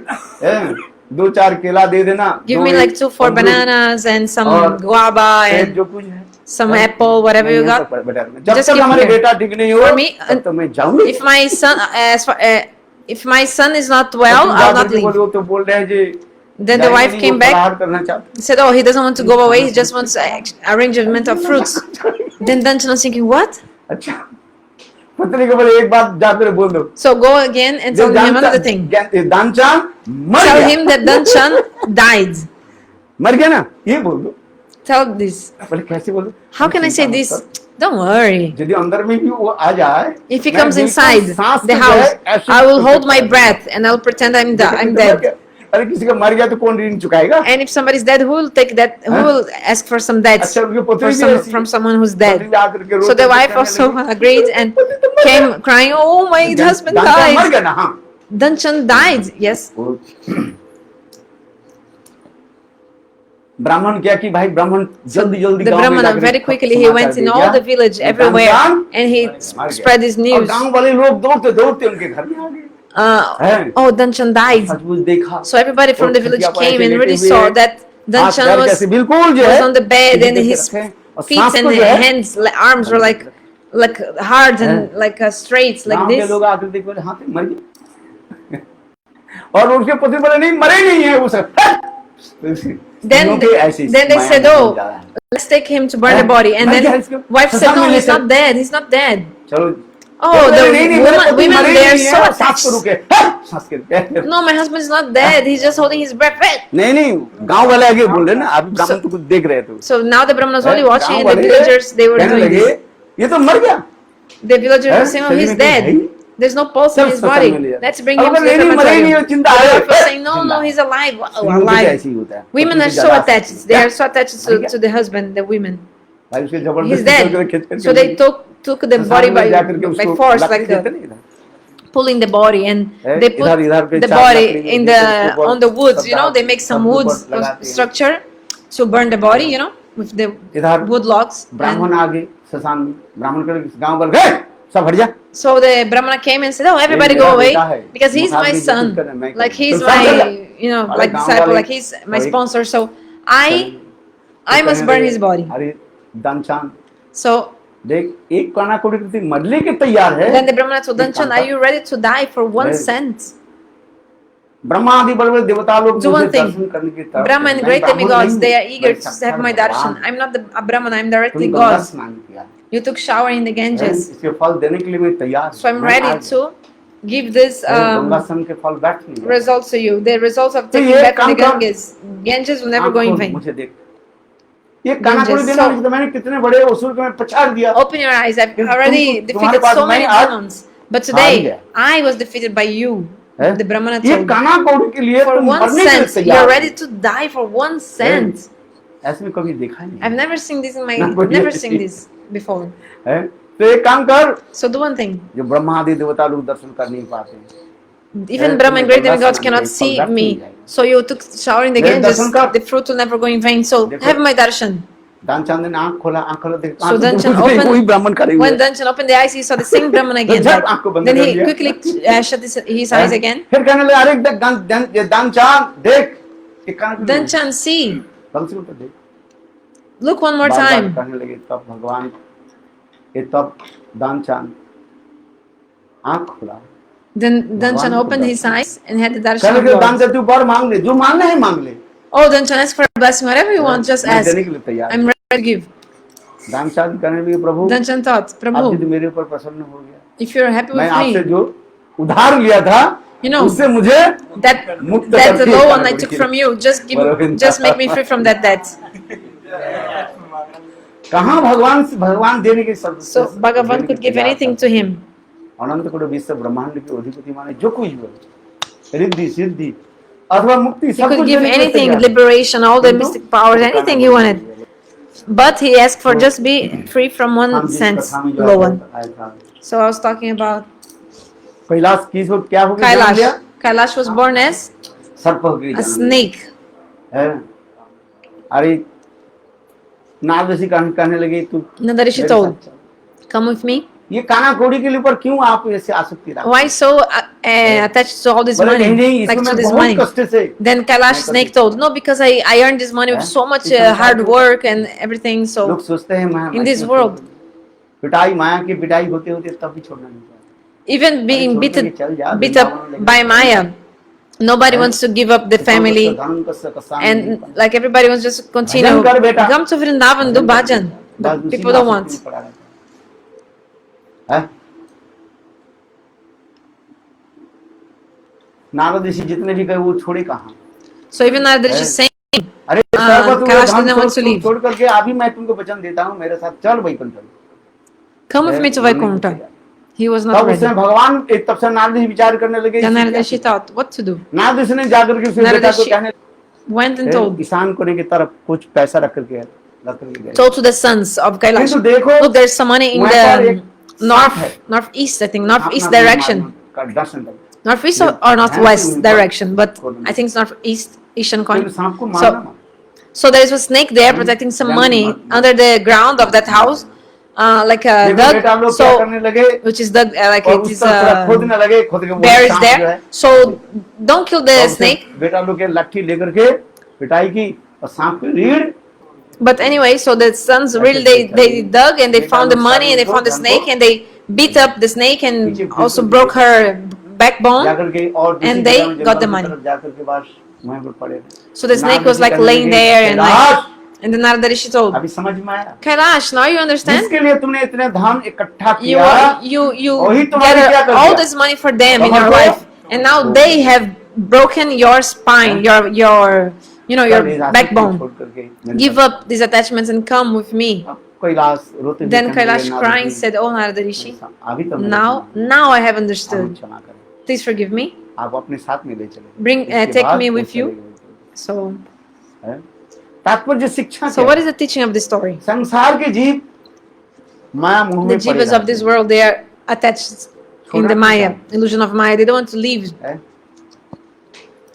2-4 केला दे देना, Give me like 2-4 bananas and some और guava सेब and जो कुछ है, some apple, whatever you got. जब Just तक give हमारे me. बेटा ठीक नहीं हो For me, तब तक मैं जाऊंगी। If my son, if my son is not well, I'll not leave. वो तो बोल रहे हैं जी, Then the wife came back. फलाहार करना चाहते He said, "Oh, he doesn't want to go away. He just wants arrangement of fruits." Then Danchan was thinking, "What?" हैं। अच्छा, पत्नी को बोले एक बात जाकर बोल दो, So go again and tell him another thing. दानचान मर Tell गया। him that Danchan died. मर गया ना, ये बोल दो। Tell this. बोले कैसे बोल दो? How can I say this? Don't worry. यदि अंदर में भी वो आ जाए, If he मैं comes बिल्कुल inside सांस the तो house, जाए, ऐसे I will तो hold my करता breath and I'll pretend I'm है। dead. अरे किसी का मर गया तो कौन ऋण चुकाएगा? And if somebody is dead, who will take that? Who हाँ? will ask for some debts अच्छा उनकी पुत्री for भी some, ऐसी from है। someone who's पुत्री dead? भी आकर के So रोते the थे, wife कहने also लगी, agreed and पति तो मर came गया। crying, "Oh, my husband दानचान मर died. गया ना, हाँ। Danchan died." Yes. ब्राह्मण क्या कि भाई ब्राह्मण जल्दी जल्दी The गांव में Brahmana जाकर very quickly he समाचार went दे in दिया, all the village ये everywhere दानचान and he मर गया। spread his और news. गांव वाले लोग दौड़ते दौड़ते उनके घर में आ गए। Oh, Danchan died. सचमुच देखा। So everybody from और the village खटिया पर came ऐसे and लेटे really हुए, saw that हाथ Danchan पैर कैसे बिल्कुल जो was है on the bed सीधे and करके his रखे, और feet सांस and को जो है hands, arms were like hard and like straight like गांव के this. लोग आकर देख बोले हाँ मर गया। और उसके पति बोले नहीं मरे नहीं है वो सब। Then they said, "Oh, let's take him to burn the body." And then wife said, "No, he's not dead. He's not dead." Oh, the women they are so attached. No, my husband is not dead. He's just holding his breath. नहीं नहीं गांव वाले आगे बोल रहे ना, आप ब्राह्मण तो कुछ देख रहे थे। So now the Brahmanas only watching and the villagers they were doing this. ये तो मर गया। The villagers were saying, "Oh, he's dead. There's no pulse in his body. Let's bring him to the crematorium." The wife was saying, "No, he's alive. Wow, alive." Women are so attached. They are so attached to the husband, the women. He's dead. So they took the body by force, like pulling the body, and they put the body in on the woods. You know, they make some woods structure to burn the body. You know, with the wood logs. ब्राह्मण आगे शशान में ब्राह्मण के गांव वाले गए सब हट जा। So the Brahmana came and said, "Oh, everybody go away because he's my son, like he's my, like disciple, like he's my sponsor. So I must burn his body." अरे दानचान So देख एक काना कोड़ी करती मरने के तैयार है। then the Brahmana told Danchan, "Are you ready to die for 1 cent?" Brahma आदि बड़े बड़े देवता लोग Do one thing. दर्शन करने की तरफ Brahma and great demigods, they are eager to have my darshan. I'm not a Brahmana, I'm directly God. You took shower in the Ganges. इसके फल देने के लिए मैं तैयार। So I'm ready to give this गंगासन के फल बैठ नहीं results to you. The results of taking back the Ganges. Ganges will never go in vain. मुझे देख ये काना कोड़ी देना तो मैंने कितने बड़े असुर को मैं पछाड़ दिया। Open your eyes. I've already defeated so many demons. But today I was defeated by you. The Brahmana told me, for 1 cent, you're ready to die for 1 cent. ऐसे में कभी देखा नहीं। I've never seen this in my, never seen this before. तो एक काम कर। So do one thing. जो ब्रह्मा आदि देवता लोग दर्शन कर नहीं पाते। Even Brahma and great demigods cannot see me. So you took shower in the Ganges. The fruit will never go in vain. So have my darshan. दानचान ने आँख खोला देख। So Danchan opened. When Danchan opened the eyes, he saw the same Brahman again. Then he quickly shut his eyes again. फिर कहने लगा अरे दानचान देख। Danchan, see. Look one more time. कहने लगे तब भगवान ये तब दानचान आँख खोला। Then Danchan opened his eyes and had the darshan कहने of लगे Lord. दानचान तू बर मांग ले जो मांगना है मांग ले। Oh, Danchan, ask for a blessing. Whatever you want, just ask. I'm ready to give. दानचान कहने लगे प्रभु। Danchan thought, आप Prabhu, यदि मेरे ऊपर प्रसन्न हो गया, if you're happy मैं with आपसे me, जो उधार लिया था, उससे मुझे that the loan I took from you, just make me free from that debt. कहाँ भगवान देने के सब। So Bhagavan could give anything to him. अनंत कोटि विश्व ब्रह्मांड के अधिपति माने जो कुछ भी रिद्धि सिद्धि अथवा मुक्ति He सब could कुछ give देने के लिए anything, तैयार। liberation, all the mystic powers, anything he wanted. But he asked for just be free from 1 cent loan. So I was talking about Kailash की क्या हो गया? Kailash. Kailash was born as सर्प हो गई a snake. है। अरे नारदसी कहने लगे तू Nanda Rishi told, "Come with me." ये काना कौड़ी के ऊपर क्यों आप ऐसे आसक्ति रखते? Why so attached to all this money, like to this money? Then Kailash snake told, "No, because I earned this money with so much hard work and everything. So लोग सोचते हैं in this world, पिटाई माया की पिटाई होते होते तब भी छोड़ना नहीं चाहिए। even being beat up by Maya, nobody wants to give up the family, and like everybody wants just to continue. Come to Vrindavan, do bhajan, but people don't want." Narad ऋषि जितने भी गए वो छोड़े कहाँ? So even Narada Rishi is saying, अरे सर्वत्र Kailash Dham didn't want to leave. छोड़ करके अभी मैं तुमको वचन देता हूँ, मेरे साथ चल Vaikuntha. Come with me to Vaikuntha. He was not तब ready. उसने भगवान तब से नारद जी विचार करने लगे। Then Narada Rishi thought what to do. Narad ji ने जाकर के उसके Narada बेटा को Rishi कहने went and told ईशान कोने की तरफ कुछ पैसा रख करके गए। told to the sons of Kailash, किंतु देखो look, there's some money in वहाँ पर एक the north, सांप है। northeast, I think, northeast अपना direction. का दर्शन कर। Northeast or northwest direction, but I think it's northeast, Asian coin. सांप को So, मारना। so there is a snake there protecting some money under the ground of that house, like a देखो बेटा हम dug. लोग क्या So, करने लगे, which is dug, like और it उस is तरफ खोदने लगे, खोद के वो bear is सांप जो there. है, So don't kill the और उसे snake. बेटा लोग के लाठी लेकर के पिटाई की और सांप की रीढ़। But anyway, so the sons really they dug and they found the money and they found the snake and they beat up the snake and also broke her backbone. जाकर के और And they got the money. जाकर के बाद वहीं पर पड़े। So the snake Narad was ji like कहने laying लगे, there and Kailash, like, and then Narada Rishi told, अभी समझ में आया, Kailash, now you understand? जिसके लिए तुमने इतने धन इकट्ठा You किया, you वही तुम्हारे क्या gather कर all दिया? this money for them in समझ your low? life, and now they have broken your spine, your you know your backbone. छोड़ करके मेरे Give pass. up these attachments and come with me. अब कैलाश रोते हुए Then कहने Kailash लगे, crying Narad ji, said, Oh Narada Rishi, अभी तो मेरे now I have को understood. क्षमा करें, Please forgive me. आप अपने साथ में ले चले, Bring इसके take बाद me वो with you. चले गए। So है? तात्पर्य शिक्षा so क्या what है? is the teaching of this story? संसार के जीव माया मोह The में पड़े jivas of this रहते world, they are attached in the Maya, illusion of Maya. They don't want to leave हैं।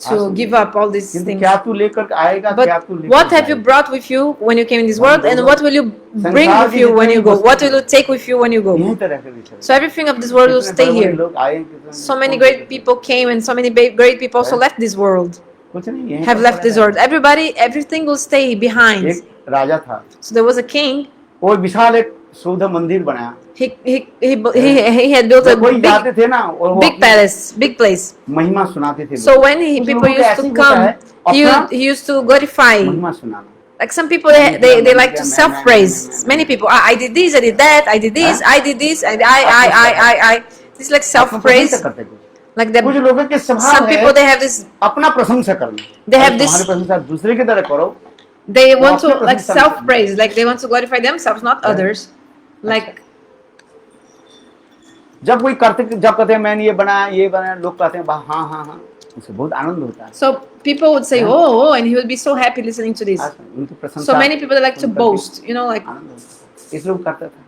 to give up all these किंतु things. क्या तू लेकर आएगा, क्या But तू लेकर what have you जाएगा? brought with you when you came in this world, and what will you bring with you when you go? What will you take with you when you go? यहीं तरह के विषय। So everything of this world will कितने stay बड़े-बड़े here. लोग आए, कितने So many कौन great से- people came, and so many great people also left this world. कुछ नहीं, यहीं Have पर left पड़ा this रहेगा। world. Everything will stay behind. एक राजा था, So there was a king. वो विशाल एक शुद्ध मंदिर बनाया। He had built a जब कोई जाते big थे ना, और वो big अपनी palace, big place. महिमा सुनाते थे। So लोग। when कुछ people लोगों को used ऐसे to ही होता come, है, he अपना he used to glorify. महिमा सुनाना। Like some people, they like to self praise. Many people, I did this, I did that, I did this, I did this, and I. This is like self अपना praise. प्रशंसा करते कुछ। Like कुछ the लोगों के स्वभाव some people, है they have this. अपना प्रशंसा करना। They have अगर this- तुम्हारी प्रशंसा दूसरे की तरह करो, They want to अपने like प्रशंसा self करना। praise. Like they want to glorify themselves, not Yeah. others. Like जब कोई जब कहते हैं मैंने ये बनाया, लोग कहते हैं हाँ हाँ हाँ, उससे बहुत आनंद होता है। so, people would say, Yeah. oh, and he would be so happy listening to this. उनकी प्रशंसा So many people like to सुन करके boast, you know, like. आनंद होता है। इसलिए वो करता था।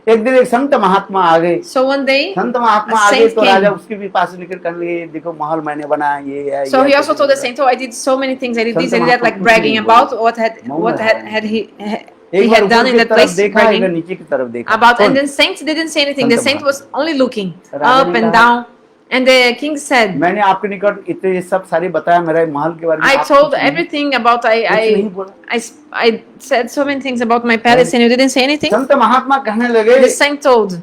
एक दिन एक संत महात्मा आ गए। So one day, Sant Mahatma a आ गए saint तो came. राजा उसके भी पास लेकर कहने लगे, देखो महल मैंने बनाया, ये है। So ये he है, also told the saint, "Oh, I did so many things. I did this, I Sant did that," like Mahatma bragging कुछ नहीं about बोले। what had he एक बार had done ऊपर in की that तरफ place, देखा, एक बार bragging नीचे की तरफ देखा। about. And कौन? then saint didn't say anything. The Sant saint was only looking Raja up ने and कहा, down. And the king said, मैंने आपके निकट इतने ये सब सारे बताया, मेरे महल के बारे में। "I आप told कुछ नहीं- everything about कुछ नहीं बोला। I said so many things about my palace, and you didn't say anything." संत महात्मा कहने लगे, The saint told.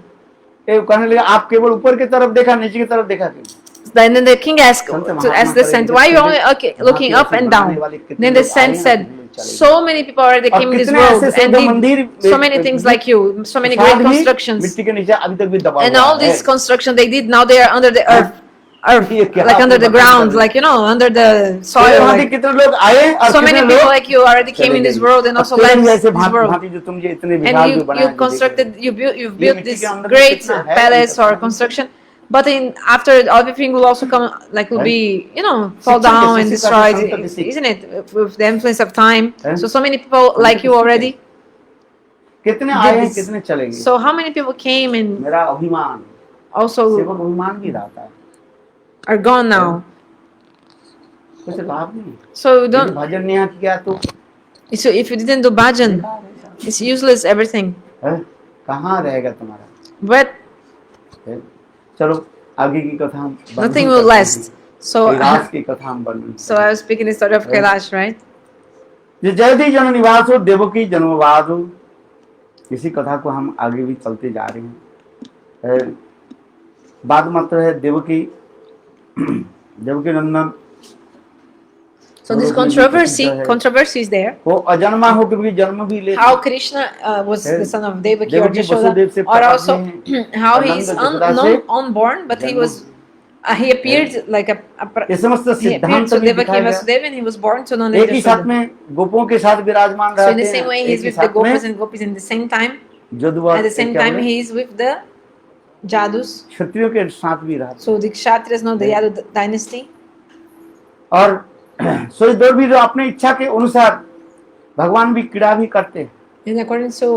कहने लगे आप केवल ऊपर की तरफ देखा, नीचे की तरफ देखा क्यों? Then the king asked Sant to Mahatma ask the करेंगे, saint, "Why are you only वहाँ looking के up ऐसे and बनाने down?" वाले कितने Then the लोग आए saint हैं, said, कितने लोग चले गए। "So many people already और came in this कितने world ऐसे and शुद्ध मंदिर did so many things like you, so many great शायद ही constructions, मिट्टी के नीचे अभी तक भी दबा and हुआ all है। this construction they did. Now they are under the earth, ये क्या like under आपने the बताया ground, अभी? like you know, under the तो soil. वहाँ के Like, कितने लोग आए और so many कितने people लोग like you already came चले in this गए। world and और also तेरे left जैसे this world. भांति जो तुम ये इतने And विशाल जो बनाया, you constructed, you've ये built मिट्टी this के अंदर में great कितना है, palace इनका or पानी। construction, but in after everything will also come, like will Right? be, you know, fall शिक्षा down के and शिक्षा के destroyed, संत की isn't it? With the influence of time. Right? So many people Sant like की you शिक्षा already. कितने did आए हैं, this. कितने चलेंगे। So how many people came and मेरा अभिमान, also सेवक अभिमान भी रहता है, are gone now? कुछ लाभ नहीं। So यदि don't. भजन नहीं किया तो So if you didn't do bhajan, it's useless. Everything. है, कहाँ रहेगा तुम्हारा? But है? चलो आगे की कथा हम वर्णन nothing will करते हैं। last. So कैलाश की कथा हम वर्णन so I was speaking the story of Right. Kailash, right? ये जयति जन निवास हो देवकी जन्मवाद हो, इसी कथा को हम आगे भी चलते जा रहे हैं। बात मात्र है देवकी देवकी नंदन So this controversy is there. वो अजन्मा होकर भी जन्म भी ले, How Krishna was the son of Devaki or Devaki Vasudev से Jashoda, or also प्रकट how और he is नंद जशोदा से unborn, but he was he appeared like ये समस्त he appeared सिद्धांत to भी Devaki दिखाया गया। Vasudeva and he was born to Nanda एक ही साथ Yashoda. में गोपों के साथ विराजमान So in the रहते same हैं, way, एक he's ही with the साथ में gopas and gopis in the same time. जदुवर At the same क्या time, बोले? he is with the Jadus. क्षत्रियों के साथ भी रहते So the Kshatriyas, no, the Yadu dynasty. हैं। और सूर्यदेव भी जो अपने इच्छा के अनुसार भगवान भी क्रीड़ा भी करते हैं। In accordance to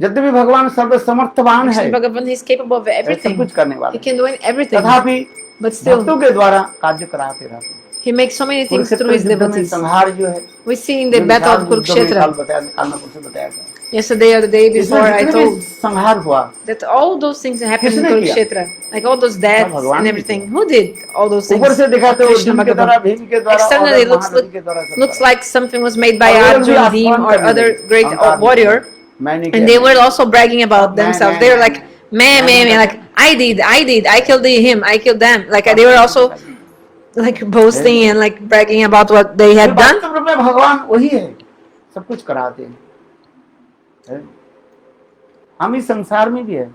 यद्यपि भगवान सर्वसमर्थवान है, Krishna Bhagavan, he is capable of सब everything. कुछ करने वाला He can do everything. तथापि But still, भक्तों के द्वारा कार्य कराते रहते हैं। he makes so many things through his Kurukshetra युद्ध में devotees. संहार जो है, We see in the battle of Kurukshetra. बताया था Yesterday or the day before, I इसमें जितने भी told संहार हुआ that all those things happened in किसने किया? Kurukshetra, like all those deaths भगवान and ने everything. Who did all those things? ऊपर से देखा तो Krishna अर्जुन के द्वारा, Bhagavan. भीम के द्वारा और Externally, it महारथी के द्वारा सब looks करा। like something was made by और वो लोग भी Arjun, Bhim, आसमान or करने other लगे, great अहंकार warrior, मैंने and किया, they were also bragging about मैं, themselves. मैं, They were मैं, like, me, like I did, I killed him, I killed them. Like they were also like boasting and like bragging about what they had done. वास्तव में भगवान वही है, सब कुछ कराते हैं। हम इस संसार में भी है,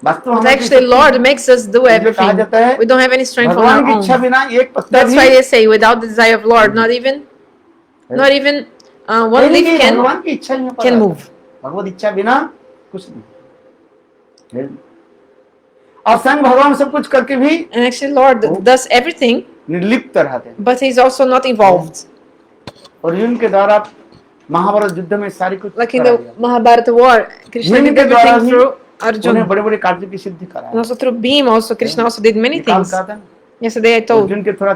वास्तव But में actually, Lord makes us do everything. We don't have any strength from भगवान our की इच्छा own. बिना एक पत्ता That's भी why they say, without the desire of Lord, not even one leaf भगवान की इच्छा यहाँ पर can आता है। move. भगवत इच्छा बिना कुछ नहीं। और स्वयं भगवान सब कुछ करके भी And actually, Lord does everything, निर्लिप्त रहते हैं। but He's also not involved. और अर्जुन के द्वारा महाभारत युद्ध में सारी कुछ Like in करा the दिया। Mahabharata war, Krishna Bhim did के द्वारा everything भी through उन्हें Arjuna. बड़े-बड़े कार्य की सिद्धि कराया। And also through Bhim, also Krishna also did many निकाल things. कहा था। Yesterday I told. अर्जुन के थोड़ा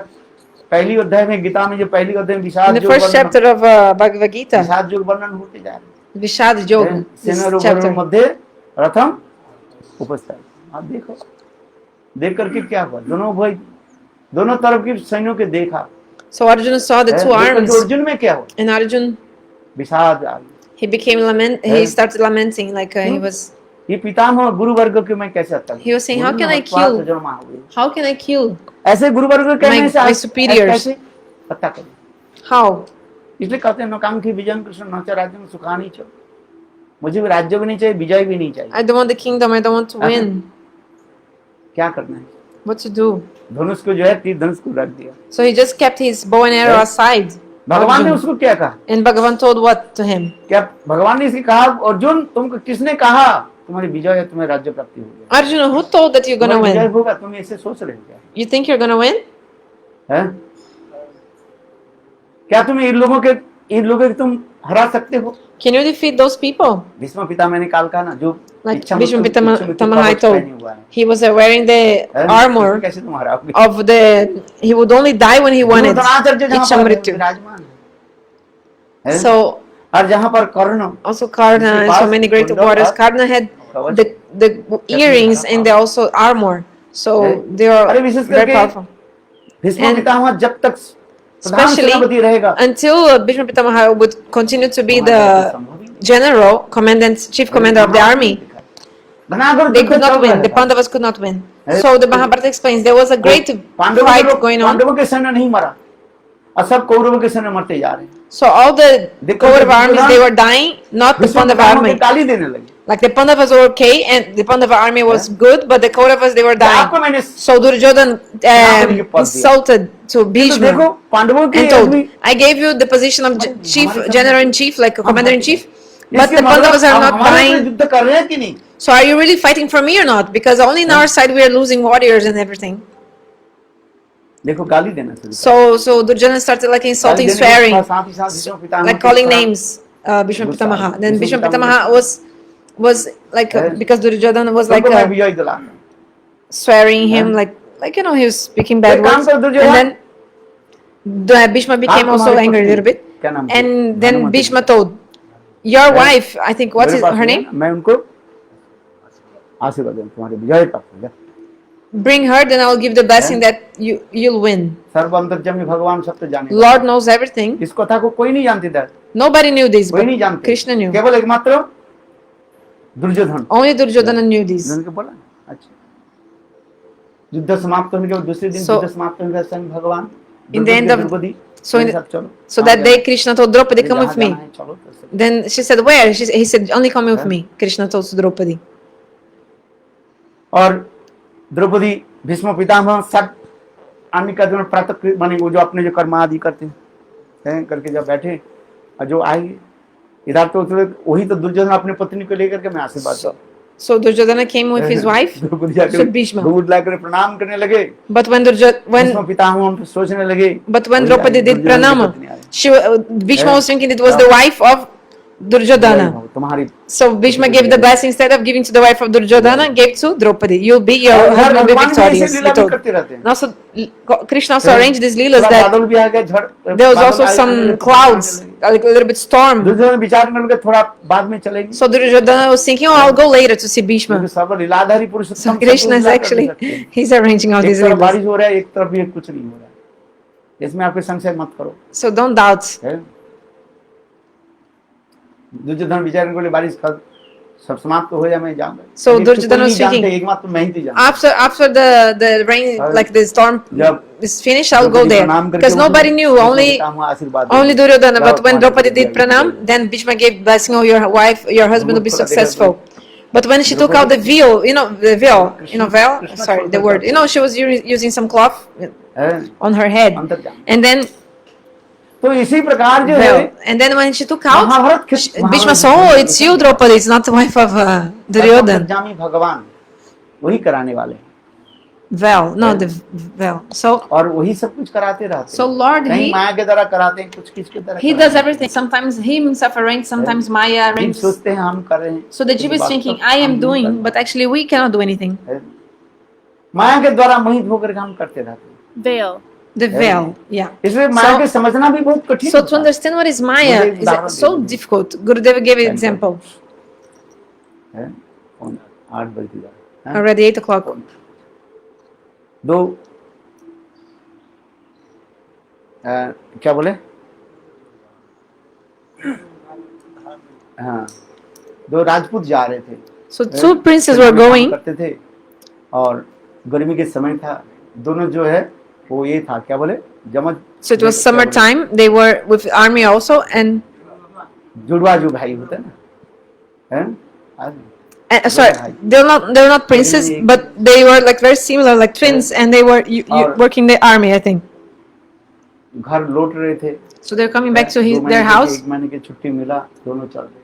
पहली अध्याय में, गीता में जो पहली अध्याय में In विषाद the योग first वर्णन, chapter of Bhagavad Gita, विषाद योग वर्णन होते जा रहे Vishad हैं। Yoga, this सेना रोगों chapter. मध्य रथम उपस्थित। आप देखो, देख करके क्या हुआ, दोनों भाई दोनों तरफ की सैन्यों के देखा। So Arjuna saw the two arms, Arjun में क्या हुआ, and Arjuna, विषाद आ गया। he became he started lamenting, like he was. ये पितामह गुरु वर्ग के मैं कैसे हत्या करूं? He was saying, how can I Guru kill? सजनमा हुए। How can I kill? ऐसे गुरु वर्ग के कहने से my superiors? कैसे हत्या करूं? How? इसलिए कहते हैं नकांक्षी विजयं कृष्ण न च राज्यं सुखानि च। मुझे भी राज्य भी नहीं चाहिए, विजय भी नहीं चाहिए। I don't want the kingdom. I don't want to win. क्या करना है? What to do? धनुष को जो है तीर धनुष को रख दिया। So he just kept his bow and arrow aside. भगवान ने Arjuna. उसको क्या कहा? And Bhagavan told what to him? क्या भगवान ने इसकी कहा, अर्जुन तुमको किसने कहा तुम्हारी विजय है, तुम्हें राज्य प्राप्ति होगी? Arjuna, who told that you're gonna तुम्हारी विजय win? होगा, तुम ऐसे सोच रहे हो क्या? You think you're gonna win? हैं? क्या तुम इन लोगों को तुम हरा सकते हो? Can you defeat those people? Bhishma Pitamah ने काल कहा ना, जो Like इच्छा Bhishma मृत्यु Pitamaha कवच told, पहने हुआ है। he was wearing the हैं? armor कैसे तुम हराओगे? of the. He would only die when he wanted. Dronacharya जहाँ Ichha पर mrityu. विराजमान है। So और जहाँ पर कर्ण also Karna and so many great warriors. Karna had the earrings and they also armor. So they अरे are विशेष very करके powerful. Bhishma And पितामह जब तक प्रधान especially सेनापति रहेगा, until Bhishma Pitamaha would continue to be the general, commandant, chief commander of the army, घनाघोर they युद्ध could चल not win. रहा The था। Pandavas could not win. So the Mahabharata explains there was a great fight going on. पांडवों के सैन्य नहीं मरा और सब कौरवों के सैन्य मरते जा रहे हैं। So all the Kaurava armies, they were dying, not the Bhishma Pandava पितामह को army. गाली देने लगे। Like the Pandavas were okay and the Pandava army was good, but the Kauravas, they were आपको dying. मैंने So Duryodhan insulted to तो देखो Bhishma पांडवों की and told, आदमी I gave you the position of chief, general-in-chief, like a commander-in-chief, but इसके the Pandavas are मतलब not हमारे dying. लिए युद्ध कर रहे हैं कि नहीं? So are you really fighting for me or not? Because only on our side we are losing warriors and everything. देखो गाली देना शुरू So Duryodhan started like insulting, गाली देने के swearing, साथ ही साथ भीष्म पितामह like के calling खिलाफ names. Bhishma Gussa. Pitamaha. Then Bhishma Bhishma Pitamaha Pitamaha was like because Duryodhan was like तुमको मैं विजय दिलाऊंगा। swearing him like you know he was speaking bad एक काम words, कर and Duryodhan, then Bhishma became आप also तुम्हारी angry a पत्नी, little bit, क्या नाम है? and then Bhanumati Bhishma ji. told your wife, I think what's मेरे पास her नहीं name, है, मैं उनको आशीर्वाद दूं तुम्हारी विजय प्राप्त हो जाए। bring her, then I will give the blessing that you'll win. सर्व अंतर्यामी भगवान सब तो जाने। Lord knows everything. इस कथा को कोई नहीं जानती था, Nobody knew this, कोई but नहीं जानते, Krishna knew. केवल एकमात्र Duryodhan. Only Duryodhana knew this. Duryodhan को बोला अच्छा, युद्ध समाप्त होने के बाद दूसरे दिन So, युद्ध समाप्त होने के बाद स्वयं भगवान in the end of- Draupadi so in- मेरे साथ चलो, So हाँ, that day जाना। Krishna told Draupadi, come जहाँ with me. जाना है, चलो, तो सब। Then she said, where? He said, only come with me. Krishna told to Draupadi. और द्रौपदी भीष्म पितामह सब आने का जो प्रातः माने वो जो अपने जो कर्म आदि करते हैं करके जब बैठे और जो आएंगे इधर तो वही तो दुर्योधन अपने पत्नी को लेकर के मैं आशीर्वाद So Duryodhana came with his wife, so Bhishma. दूध लाकर प्रणाम करने लगे। But when भीष्म पितामह सोचने लगे। but when Draupadi did pranama, Bhishma was thinking it was the wife of Duryodhana. So Bhishma gave the blessing instead of giving to the wife of Duryodhana, gave to Draupadi. You'll be your husband will be victorious. He told. Now so Krishna also arranged these leelas that there was also some clouds, like a little bit storm. So Duryodhana was thinking, oh, I'll go later to see Bhishma. So Krishna is actually, he's arranging all these leelas. So don't doubt. Duryodhan विचार को बारिश सब समाप्त हो जाए मैं जाऊंगा। So Duryodhana was thinking, after the rain, like the storm is finished, I'll go there because nobody knew, only Duryodhana. But when Draupadi did pranam, then Bhishma gave blessing, oh, your wife, your husband will be successful. But when she took out the veil, veil, sorry, the word, she was using some cloth on her head, and then तो इसी प्रकार जो है, and then when she took out, Bhishma saw, oh, it's you, Draupadi, it's not the wife of Duryodhana. भगवान वही कराने वाले veil, no, the veil. So और वही सब कुछ कराते रहते हैं। So Lord, कहीं माया के द्वारा कराते हैं, कुछ किसके द्वारा He does everything. Sometimes He Himself arranges, sometimes Maya arranges. सोचते हैं हम कर रहे हैं। So the Jew is thinking, I am doing, but actually we cannot do anything. माया के द्वारा मोहित होकर हम करते रहते हैं। Veil. The veil, yeah. इसलिए माया के समझना भी बहुत कठिन। So to understand what is Maya is so difficult. Gurudev gave an example. Already 8 o'clock. दो क्या बोले? हाँ, दो राजपूत जा रहे थे। So two princes were going. करते थे और गर्मी के समय था। दोनों जो है वो ये था क्या बोले जमज So it was summer time. They were with the army also, and जुड़वा जो भाई होते हैं ना sorry, they were not princes, but they were like very similar, like twins, and they were working the army, I think. घर लौट रहे थे So they're coming back to their house. एक महीने की छुट्टी मिला दोनों चल रहे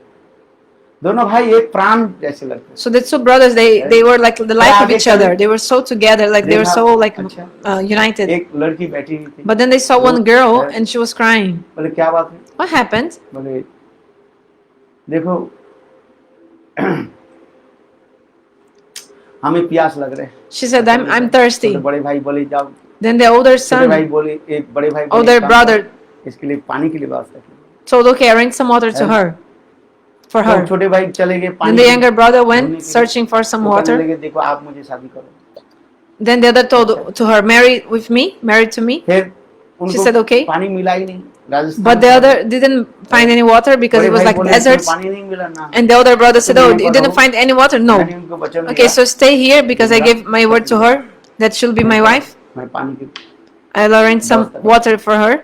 दोनों भाई एक प्राण जैसे लगते So the two brothers, they were like the life of each other. They were so together, like they were so like united. एक लड़की बैठी हुई थी But then they saw one girl and she was crying. बोले क्या बात है What happened? बोले देखो हमें प्यास लग रहा है She said, I'm thirsty. बड़े भाई बोले जाओ Then the older son, भाई बोले एक बड़े भाई older brother, इसके लिए पानी की व्यवस्था की told, okay, arrange some water to her, for her. छोटे भाई चले गए Then the younger brother went searching for some water. देखो आप मुझे शादी करो Then the other told to her, marry with me, marry to me. फिर She said, okay. पानी मिला ही नहीं But the other didn't find any water because it was like deserts. And the older brother said, oh, you didn't find any water? No. Okay, so stay here because I gave my word to her that she'll be my wife. I'll arrange some water for her.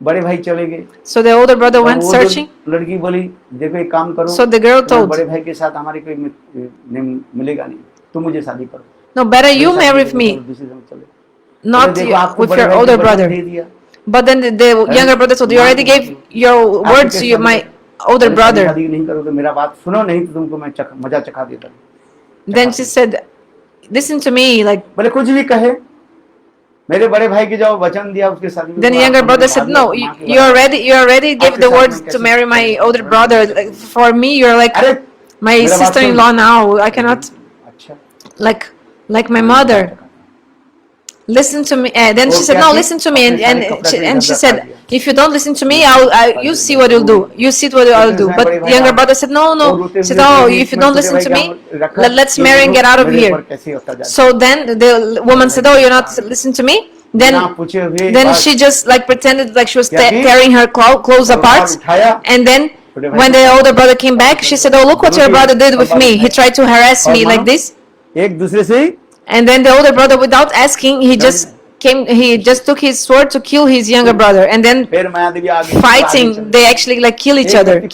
बड़े भाई चले गए So the older brother went searching. लड़की बोली देखो एक काम करो So the girl told, बड़े भाई के साथ हमारे कोई मिलेगा नहीं तुम मुझे शादी करो no, better you marry with me, not with your older brother. But then the younger brother told, you already gave your word to my older brother. शादी नहीं करो तो मेरा बात सुनो नहीं तो तुमको मैं मजा चखा देता हूं Then she said, listen to me, like. बोले कुछ भी कहे मेरे बड़े भाई के जो वचन दिया उसके शादी Then the younger brother said, no, you already gave the words to marry my older brother. Like, for me, you're like my sister-in-law now. I cannot, like my mother. Listen to me. Then she said, no, listen to me. And she said, if you don't listen to me, you see what you'll do. You see what I'll do. But the younger brother said, no. She said, oh, if you don't listen to me, let's marry and get out of here. So then the woman said, oh, you're not listening to me. Then she just like pretended like she was tearing her clothes apart. And then when the older brother came back, she said, oh, look what your brother did with me. He tried to harass me like this. And then the older brother, without asking, he just took his sword to kill his younger brother. And then fighting, they actually like killed each other.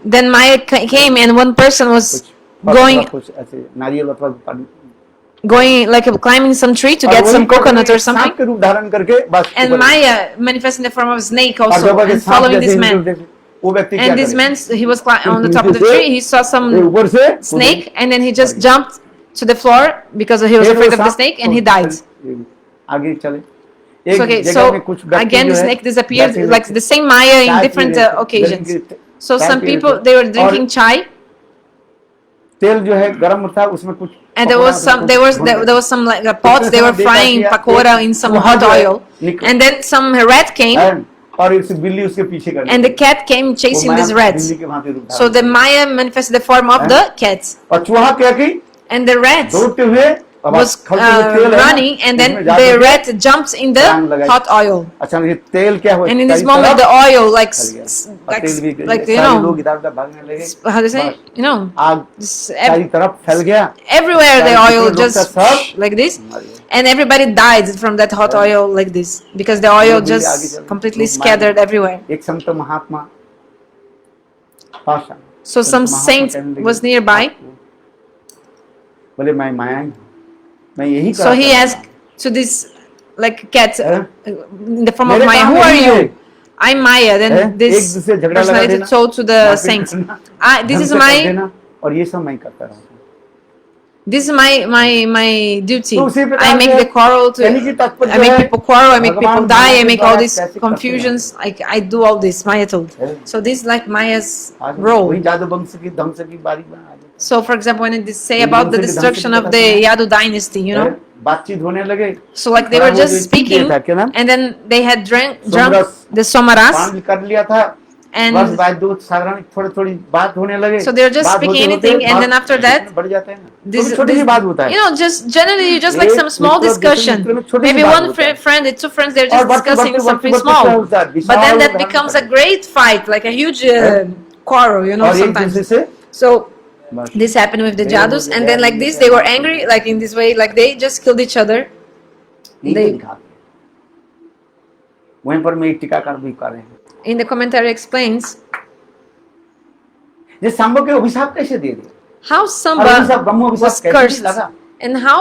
Then Maya came and one person was और going कुछ ऐसे नारियल अथवा पानी, going like climbing some tree to और get वही some coconut or सांप something. के रूप धारण करके बस And ऊपर- Maya manifest in the form of a snake और also जब आगे and सांप following जैसे this हिलते man. उठते, वो व्यक्ति क्या And this करे? man, he was on the top of the नीचे से, tree, he saw ये some ऊपर से कूदे, snake and then he just jumped to the floor because he was फिर वो afraid of the सांप snake and he छोड़- died. आगे चले So, एक okay, जगह में so कुछ व्यक्ति again जो the है, snake disappeared बैठे like रहते, the same Maya in चाय पी different रहे थे, occasions. गरम So चाय some पी रहे people थे, they were और drinking chai तेल जो है गर्म था उसमें कुछ and there was some there was some like pots they were frying pakora in some hot oil and then some rat came और एक बिल्ली उसके पीछे कर and the cat came chasing this rat. बिल्ली के भांति रूप So the Maya manifested the form of the cat और चूहा क्या की and the rat दौड़ते हुए was running and then the rat jumps in the hot oil. अच्छा ये तेल क्या हुआ? And in this moment the oil like you know लोग इधर उधर भागने लगे, how do you say, you know, आग सारी तरफ फैल गया, everywhere the सारे oil जितने लोग just थे सब like this and everybody died from that hot oil like this because the oil लोग आगे just चले, completely लोग मारे। scattered everywhere. एक संत महात्मा पाशा, So some संत महात्मा saint कहने लगे, was nearby, बोले मैं माया हूँ, मैं यही so he करा asked to this like cat in the form of मेरे Maya, काम who are यही you? है। I'm Maya. Then एक this दूसरे झगड़ा लगा personality देना, told to the मारपीट saints, करना, this ढंग is से कर my देना, और ये सब मैं करता रहा हूँ। this is my duty. तो उसी प्रकार I make से the quarrel to यानी कि तात्पर्य I जो make है, people quarrel, I make भगवान people die, I के make द्वारा all these कैसे करते हैं। confusions. I do all this. Maya told. So this is like Maya's role. वही जादू वंश की ध्वंस की बारी में आ जाता So for example, when they say about the destruction of the Yadu dynasty, you है, know, बातचीत होने लगे, so like they were just speaking and then they had drunk the somaras पान कर लिया था, बस and बाद दो साधारण थोड़ी थोड़ी बात होने लगे, so they were just बात speaking होते-होते anything and then बात after that बढ़ जाते हैं ना, this, छोटी सी बात होता है, you know, just generally just like एक some small मित्र दूसरे discussion, मित्र में छोटी सी maybe बात one होता है। friend, two friends, they're और just बढ़ते- discussing बढ़ते- something बढ़ते- बढ़ते क्या small, होता है? but then विशाल that उदाहरण becomes होता a great fight, like a huge quarrel, you know, और एक दूसरे sometimes. से So बस this happened with the They Jadus, were- and then like this, they were angry, like in this way, like they just killed each other. यही They- तो दिखाते हैं। वहीं पर मैं एक टीकाकार भी कर रहे हैं, In the commentary explains ये सांबो के अभिशाप कैसे दे दिए? how और Samba अभिशाप ब्रह्म was अभिशाप कैसे cursed लगा? and how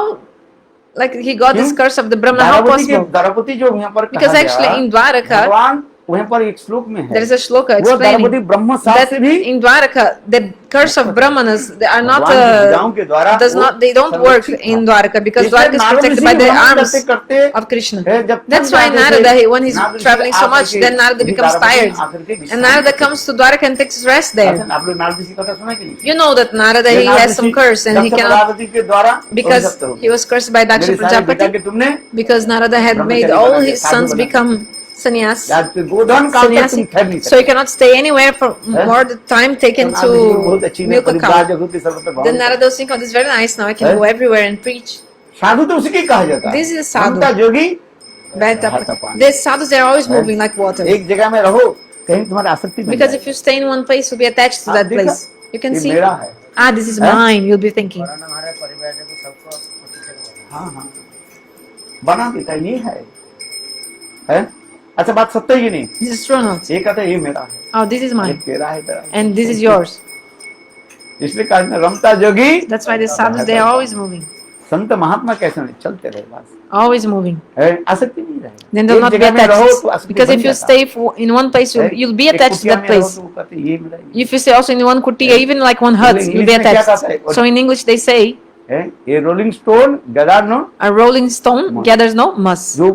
like he got this क्यों? curse of the Brahma. How possible? द्वारापति जो यहाँ पर Because कहा actually गया, in Dwaraka भगवान वहीं पर एक श्लोक में है, there is a shloka वो द्वारापति explaining ब्रह्म साप that से भी in Dwaraka the curse of Brahmanas they are not भगवान की भुजाओं के द्वारा does वो not they don't work संरक्षित in था। Dwaraka because इसलिए Dwaraka is Narad protected Rishi by the भ्रमण arms करते-करते of Krishna. है, जब That's थक why जाते Narada, थे, when he's Narad Rishi traveling so आकर much, के then Narada वही becomes द्वारापति tired, आकर के विश्राम and Narada करते comes to Dwaraka and takes rest थे। there. आप लोग नारद ऋषि की कथा सुना कि नहीं? You know that Narada ये he Narad has some Rishi curse and जब he से cannot प्रजापति के द्वारा because अभिशप्त हो he गए। was cursed by Daksha मेरे सारे बेटा Prajapati के तुमने because Narada had made all his sons become sannyas. आज के गोधन काल तक तुम ठहर नहीं So he सकते। cannot stay anywhere for more the time taken तो नारद ऋषि को बहुत to अच्छी milk a परिवार cow. जगत के सर्वत्र भगवान Then Narada was thinking, oh, this is very nice, now I can go everywhere and preach. साधु तो उसी की कहा जाता है। This is sadhu. Santa Jogi The sadhus, they are always moving like water. एक जगह में रहो, कहीं तुम्हारी आसक्ति बन Because जाए। if you stay in one place, you'll be attached to आप that देखा? place. You can ये see, मेरा है। ah, this is mine, you'll be thinking. हाँ हाँ बना देता है, ये है? अच्छा बात सत्य ही नहीं। This is true or not? ये कहता है ये मेरा है, Oh, this is ये mine. तेरा है, तेरा है। And this is yours. इसलिए कहा ना, रमता जोगी That's why the sadhus, they are always moving. संत महात्मा कैसे नहीं चलते रहे बस Always moving. आसक्ति नहीं रहे। Then they'll एक not be जगह में रहो तो attached. आसक्ति Because बन if you जाता stay in one place, है। you'll be एक attached to कुटिया that में रहो place. तो वो कहते हैं, ये मेरा है। If you stay also in one kutia, even like one hut, you'll be English में क्या attached. कहता है? So in English they say, ये rolling stone gather no a rolling stone gathers no muss. जो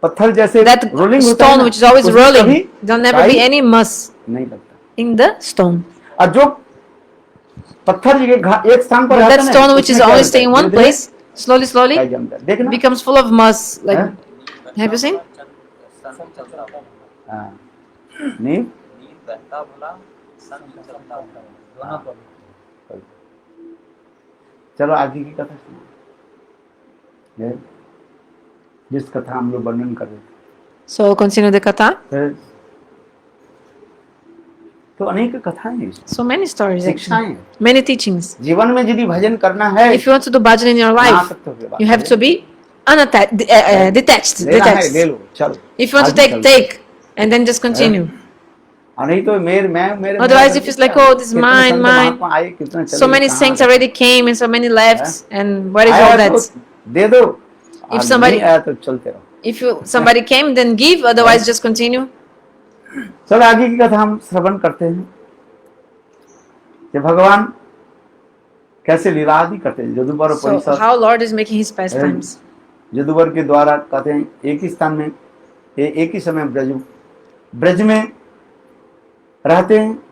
पत्थर जैसे That रोलिंग होता है stone ना, which is always उसमें rolling, कभी there'll never be काई any muss नहीं लगता। in the stone. और जो पत्थर एक स्थान पर But रहता that है stone ना, which is उसमें क्या always होता staying in है? one धीरे-धीरे place, slowly काई जमता है। देखना becomes full of muss. Like, हाँ? have you seen? हाँ, नींव चलो आगे की कथा सुनो, जिस कथा हम लोग वर्णन कर रहे थे। So continue the katha. तो अनेक कथाएं हैं इसमें, So many stories शिक्षाएं actually. हैं। Many teachings. जीवन में यदि भजन करना है, If you want to do bhajan in your यहाँ life, तक तो बात you have है। to be detached. लेना है ले Detached. लो, चलो If you want to आगे take, चलो। take. And then just continue. नहीं तो मेरे Otherwise, if it's like, oh, this is कितने mine, संत mine. महात्मा आए, कितने चले So गए, many कहाँ saints गए? already came and so many left, and what is आया all तो that? दे दो, If और somebody- नहीं आया तो चलते रहो। If somebody came, then give. Otherwise, just continue. चलो आगे की कथा हम श्रवण करते हैं कि भगवान कैसे लीला आदि करते हैं। यदुवर So परिषद, how Lord is making His pastimes. Yaduvar के द्वारा कहते हैं एक ही स्थान में एक ही समय ब्रज में रहते हैं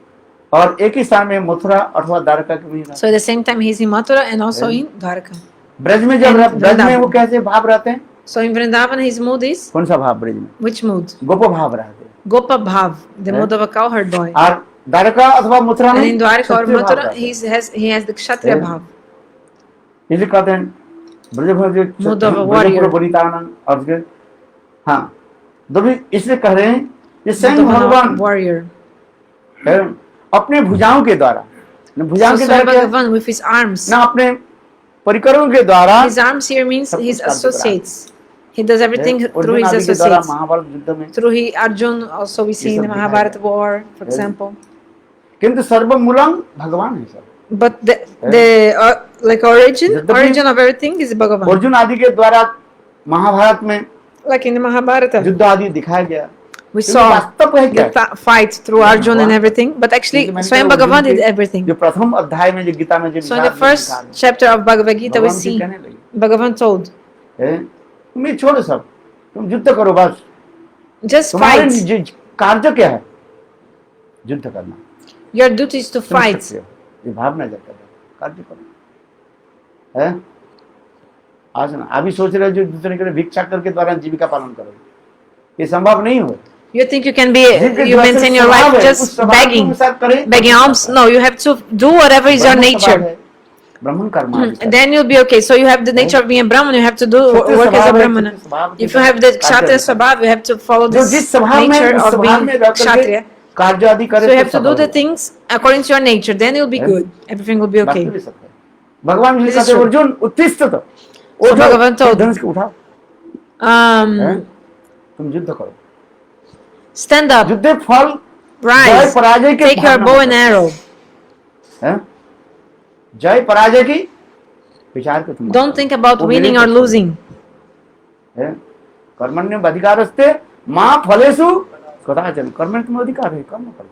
और एक ही स्थान में मथुरा अथवा द्वारका के में रहते So at the same time, He's in Mathura and also in Dwarka. हैं। ब्रज में जब And ब्रज में Vrindavan. वो कैसे भाव रहते हैं? So in Vrindavan, His mood is कौन सा भाव ब्रज में? which mood? गोप भाव रहते हैं। Gopa Bhav, the Yeah. mood of a cowherd boy. और द्वारका अथवा मथुरा में And in Dwarka or क्षत्रिय भाव Mathura, रहते हैं। he has the Kshatriya Yeah. Bhav. इसलिए कहते हैं Mood of a warrior. बलिदान और फिर हाँ दोनों इसलिए कह रहे हैं कि स्वयं Mood of a भगवान warrior. है, अपने भुजाओं के द्वारा भुजाओं So के Swayam द्वारा क्या? Bhagavan with his arms. ना अपने परिकरों के द्वारा His arms here means सब his कुछ कार्य associates. He does everything through Arjun his आदि के द्वारा associates. महाभारत युद्ध में Through Arjun, also we see in the सब Mahabharata दिखाया war, for Yeah. example. किंतु सर्वमूलम भगवान है सब। But the like origin यद्यपि of everything is Bhagavan. Arjun आदि के द्वारा महाभारत में Like in the Mahabharata, युद्ध आदि दिखाया गया। we किंतु saw वास्तव है क्या? the fight through Arjun and everything. But actually, क्योंकि मैंने Swayam कहा, Bhagavan अर्जुन did के everything. जो प्रथम अध्याय में जो गीता में जो So in the विचार first विचार है, chapter of Bhagavad Gita, we भगवान जी see कहने लगे, Bhagavan told, है, तुम ये छोड़ो सब, तुम युद्ध करो बस। just तुम्हारे fight. कार्य क्या है? युद्ध करना। Your duty is to तुम fight. क्षत्रिय हो, ये भावना जब करो, कार्य करो। है? आज ना अभी सोच रहे हो जो दूसरे के लिए भिक्षा करके द्वारा जीविका पालन करो, ये संभव नहीं हो। You think you can be, जिनके you जो ऐसे maintain your स्वभाव life है, उस just स्वभाव को begging, अनुसार करें, begging alms? No, you have to do whatever is your ब्राह्मण स्वभाव nature. है, ब्राह्मण कर्म आदि करें। Then you'll be okay. So you have the nature of being a Brahman, you have to do Kshatriya work as a स्वभाव है, Brahmana. क्षत्रिय स्वभाव के If you have the कार्य Kshatriya करें। Swabhav, you have to follow जो this जिस स्वभाव में nature उस of स्वभाव में being रह करके Kshatriya. कार्य आदि करे So you तो have to do सफल the हो। things according to your nature. Then you'll be Yeah. good. Everything will be बात okay. भी सत्य है। भगवान जी This is कहते हैं, true. अर्जुन उत्तिष्ठ तो So Bhagavan told, धनुष को उठाओ, हैं? um, तुम युद्ध करो। stand up, युद्ध फल जय rise, पराजय के take your Bhavna bow and मत arrow. करो। हैं? जय पराजय की विचार को तुम मत Don't करो। think about वो winning मेरे or को losing. है। कर्मण्यम अधिकारस्ते मां फलेषु कदाचन। कर्म में तुम्हें अधिकार है, कर्म करो।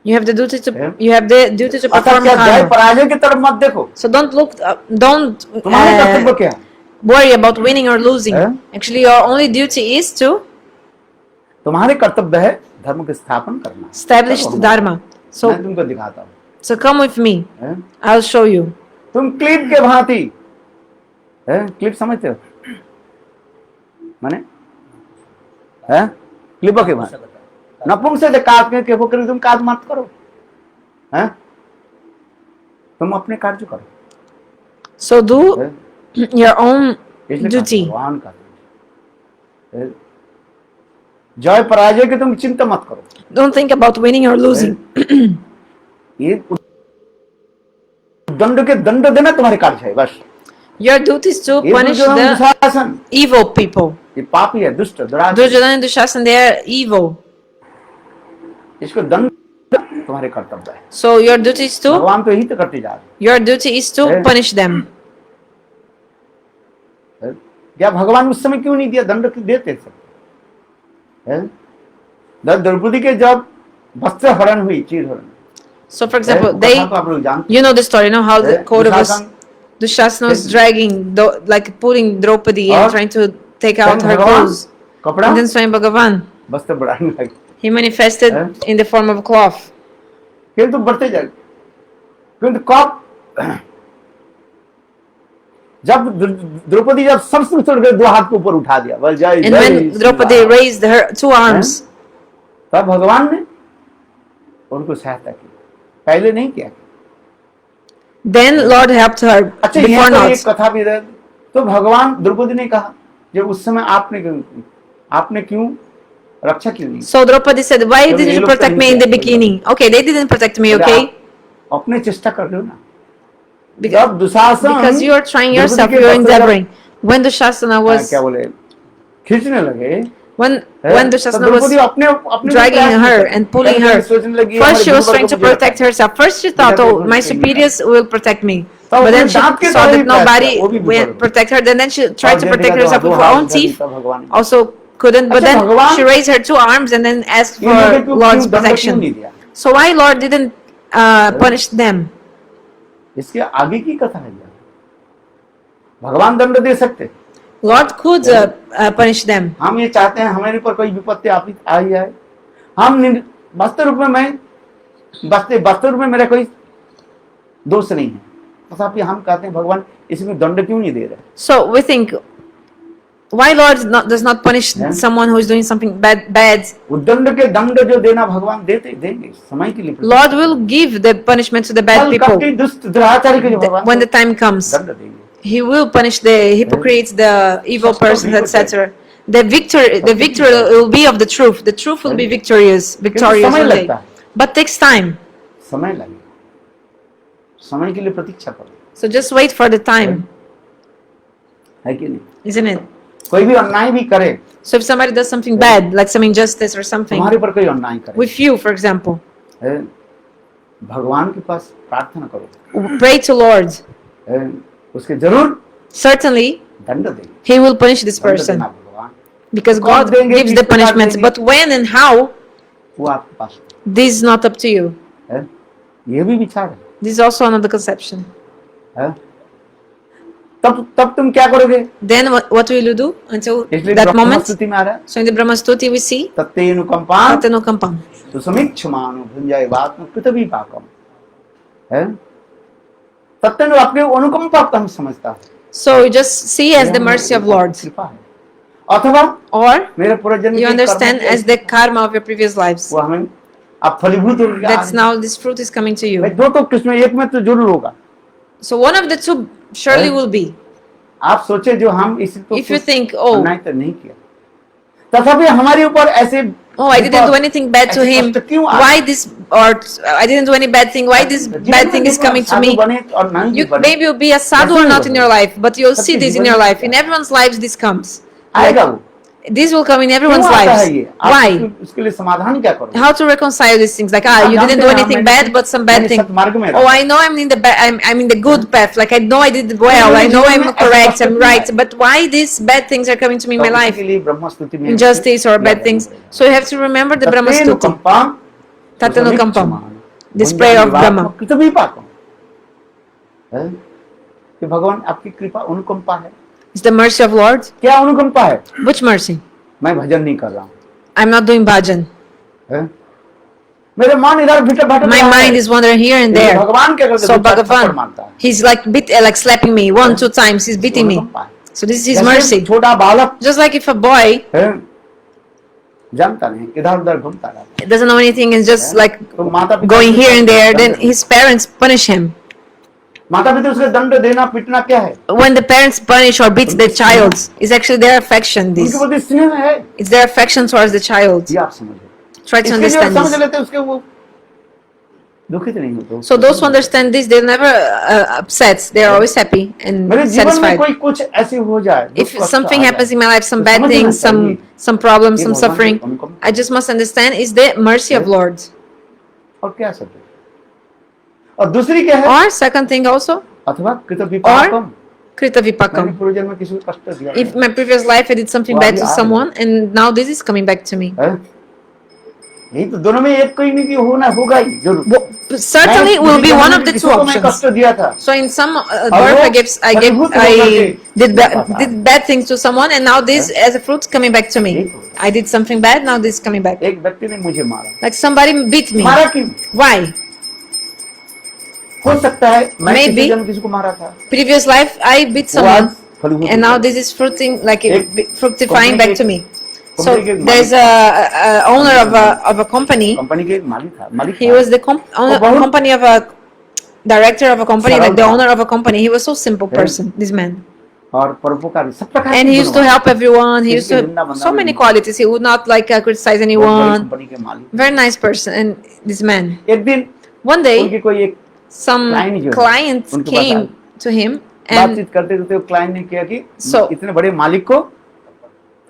You have the duty to Yeah. you have the duty to अर्थात perform क्या जय karma. पराजय की तरफ मत देखो। So don't तुम्हारे कर्तव्य क्या है? worry about winning or losing. Yeah. Actually, your only duty is to तुम्हारे कर्तव्य है धर्म की स्थापन करना। establish चलो, dharma. So मैं तुमको दिखाता हूँ। so come with me. हैं? I'll show you. तुम क्लिप के भांति, हैं? क्लिप समझते हो? माने? हैं? क्लिपों के भांति। नपुंसक काट के वो करें, तुम काट मत करो। हैं? तुम अपने कार्य करो। So do हैं? your own इसलिए duty. भगवान का जय पराजय की तुम चिंता मत करो। Don't think about winning or losing. ये दंड के दंड देना तुम्हारे कार्य है बस। Your duty is to ये punish Duryodhan the Dushasan, evil people. ये पापी है, दुष्ट दुराचारी, Duryodhana and Dushasana, they are evil. इसको दंड तुम्हारे कर्तव्य है। So your duty is to भगवान तो यही तो करते जा रहे your duty is to Yeah. punish them. हैं। क्या भगवान उस समय क्यों नहीं दिया? दंड क्यों देते सब? हैं? द्रौपदी के जब वस्त्र हरण हुई, चीर हरण, So for example, हैं? they कथा तो आप लोग जानते you know the story, how the हैं? Kauravas, Dushasan, Dushasana was Then- dragging, like pulling Draupadi and और trying to take out स्वयं her भगवान clothes. कपड़ा And then Swayam Bhagavan, वस्त्र बढ़ाने लगे, he manifested Yeah. in the form of a cloth. किंतु बढ़ते जाए, किंतु कब जब द्रौपदी जब सबसे छोड़ के दो हाथ के ऊपर उठा दिया, बोल जय And when जय Draupadi Shri Ram, raised her two arms, तब भगवान ने उनको सहायता की, पहले नहीं किया। then Lord helped her अच्छा, before यहाँ पर not. एक कथा भी है, तो भगवान द्रौपदी ने कहा जब उस समय आपने क्यों रक्षा क्यों नहीं? So Draupadi said, why तो didn't ये you लोग तो protect नहीं me in the किया, beginning? Okay, they didn't protect me, बोले, okay? आप अपने चेष्टा कर रहे हो ना। Because, जब Dushasan because you are trying Draupadi yourself, के you are वस्त्र जब- endeavoring. When Dushasana was, क्या बोले खींचने लगे, When तो Dushasana द्रौपदी was अपने अपने dragging her and pulling her, सोचने लगी first she हमारे was trying to गुरुवर्ग मुझे protect रखा है। herself. First she thought, बेटा, oh, देखो, my सही superiors will protect me. तब But then उसने she दांत के saw द्वारा ही that प्रयास nobody किया, वो भी will विफल हो गया। protect her. Then she tried to और protect देखा तो herself दो with her हाथ own उठा दी, teeth. तब भगवान ने Also couldn't. But अच्छा, then भगवान- she raised her two arms and then asked इन लोगों for को Lord's क्यों दंड क्यों protection. नहीं दिया? So why Lord didn't punish them? इसके आगे की कथा है यार। भगवान दंड दे सकते, Lord could punish them. हम ये चाहते हैं हमारे ऊपर कोई विपत्ति आई है, हम वास्तव रूप में वास्तव रूप में मेरा कोई दोष नहीं है, तथापि हम कहते हैं भगवान इसमें दंड क्यों नहीं दे रहे? So we think, why Lord does not punish Yeah. someone who is doing something bad? दंड जो देना भगवान देंगे समय के लिए। Lord will give the punishment to the bad कल people कपटी दुष्ट दुराचारी के जो भगवान when the time comes. दंड देंगे। He will punish the hypocrites, the evil persons, etc. The victory will be of the truth. The truth will be victorious समय one day. लगता है, But takes time. समय लगेगा, समय के लिए प्रतीक्षा करो, So just wait for the time, है कि नहीं? isn't it? कोई भी अन्याय भी करे, So if somebody does something bad, like some injustice or something, तुम्हारे पर कोई अन्याय करे, with you, for example, है, भगवान के पास प्रार्थना करो, pray to Lord. है, उसके जरूर Certainly, दंड देंगे। He will punish this दंड person देना भगवान, because कब God देंगे, gives किस the प्रकार punishments. देंगे, But when and how, वो आपके पास this is not up to you. है, ये भी विचार है, This is also another conception. है? तब तुम क्या करोगे? Then what will you do until इसलिए that ब्रह्म moment? स्तुति में आ रहा है, So in the Brahma Stuti we see तत्तेनुकंपां Tatenukampam. सुसमीक्षमानु भुंजायवात्म कृतवी पाकम, है? तत्तेनु अपने अनुकंपा को हम समझता है, So you just see as the mercy of Lord, कृपा है, अथवा or मेरे पूर्वजन्म you के understand कर्मों as the karma of your previous lives. वो हमें अब फलीभूत हो गया। That's now this fruit is coming to भाई you. दो तो किस्में, एक में तो जरूर होगा। So one of the two surely will be. आप सोचे जो हम इसी तो If you think, oh, अन्याय तो नहीं किया, तथापि हमारे ऊपर ऐसे oh, I didn't do anything bad to him. कष्ट क्यों आ Why this? Or I didn't do any bad thing. Why this bad thing is coming to me? बने और नहीं You बने, maybe you'll be a sadhu or not in your life, but you'll see this in your life. In everyone's lives, this comes. आएगा वो, This will come in क्यों everyone's आता है lives. ये? आप Why? उसके लिए समाधान क्या करोगे? How to reconcile these things? Like, you आप didn't जानते do हैं, anything मैंने- bad, but some bad मैंने thing. सत्मार्ग में Oh, रहा। I know I'm in the I'm in the good path. Like I know I did well. I know I'm correct. I'm right. But why these bad things are coming to me in my तो life? उसके लिए ब्रह्म स्तुति में Injustice or bad things. So you have to remember the Brahma Stuti. तत्तेनुकंपां Tatenukampam. सुसमीक्षमानु This prayer of भुंजायवात्म Brahma. कृतवी पाकम, है? कि भगवान आपकी कृपा अनुकंपा है। It's the mercy of Lord. क्या अनुकंपा है? Which mercy? मैं भजन नहीं कर रहा हूँ, I'm not doing bhajan. है? मेरे मन इधर भटक My रहा है। mind is wandering here and there. भगवान क्या करते So हैं? थप्पड़ Bhagavan, मारता है। he's like slapping me 1-2 times. He's beating me. अनुकंपा है। So this is His जैसे mercy. छोटा बालक Just like if a boy है, जानता नहीं, इधर उधर घूमता रहता doesn't know anything and just like है। तो माता पिता going उसको here and there, then दंड- his parents punish him. माता पिता उसके दंड देना पीटना क्या है? When the parents punish or beat the child, it's actually their affection. उनके This प्रति स्नेह है, it's their affection towards the child. ये आप समझो। Try to इसके जो understand समझ this. लेते हैं उसके वो दुखित नहीं होते। So those who understand this, they're never upset. They're always happy and मेरे जीवन में satisfied. कोई कुछ ऐसे हो जाए, If दुख कष्ट something आ happens जाए, in my life, some तो bad समझना things, चाहिए, some problems, ये some भगवान की suffering, अनुकंपा I just must understand is the mercy of Lord. और क्या सब है? और दूसरी क्या है? Or second thing also, अथवा कृत विपाकम, Krita मैंने Vipakam. पूर्वजन्म में किसी को कष्ट दिया If my previous life I did something bad to someone and now this is coming back to me. है? यही तो दोनों में एक कोई नहीं कि होना होगा ही जरूर। Certainly it will be one of the two मैं options. कष्ट दिया था, So in some birth I did bad things to someone and now this as a fruit coming back to me. I did something bad, now this is coming back. एक व्यक्ति ने मुझे मारा, Like somebody beat me. मारा क्यों? Why? हो सकता है मैं Maybe. किसी जन्म किसी को मारा था, Previous life I beat वो आज someone फलीभूत and now हो गया। this is fruiting like एक fructifying back to me. So company के there's a owner of a company. Company के एक मालिक था, मालिक He था। was the company of a director of a company, like the सरल था। owner of a company. He was so simple person, this man. और परोपकारी सब प्रकार And के he used to गुण help everyone. He used इसके to जिंदा बंदा so भी many नहीं। qualities. He would not like criticize बहुत बड़ी anyone. कंपनी के मालिक। Very nice person. And this man, एक दिन one day, उनकी कोई एक some Client जो है, clients उनके पास came to him and बातचीत करते करते क्लाइंट ने किया कि So- इतने बड़े मालिक को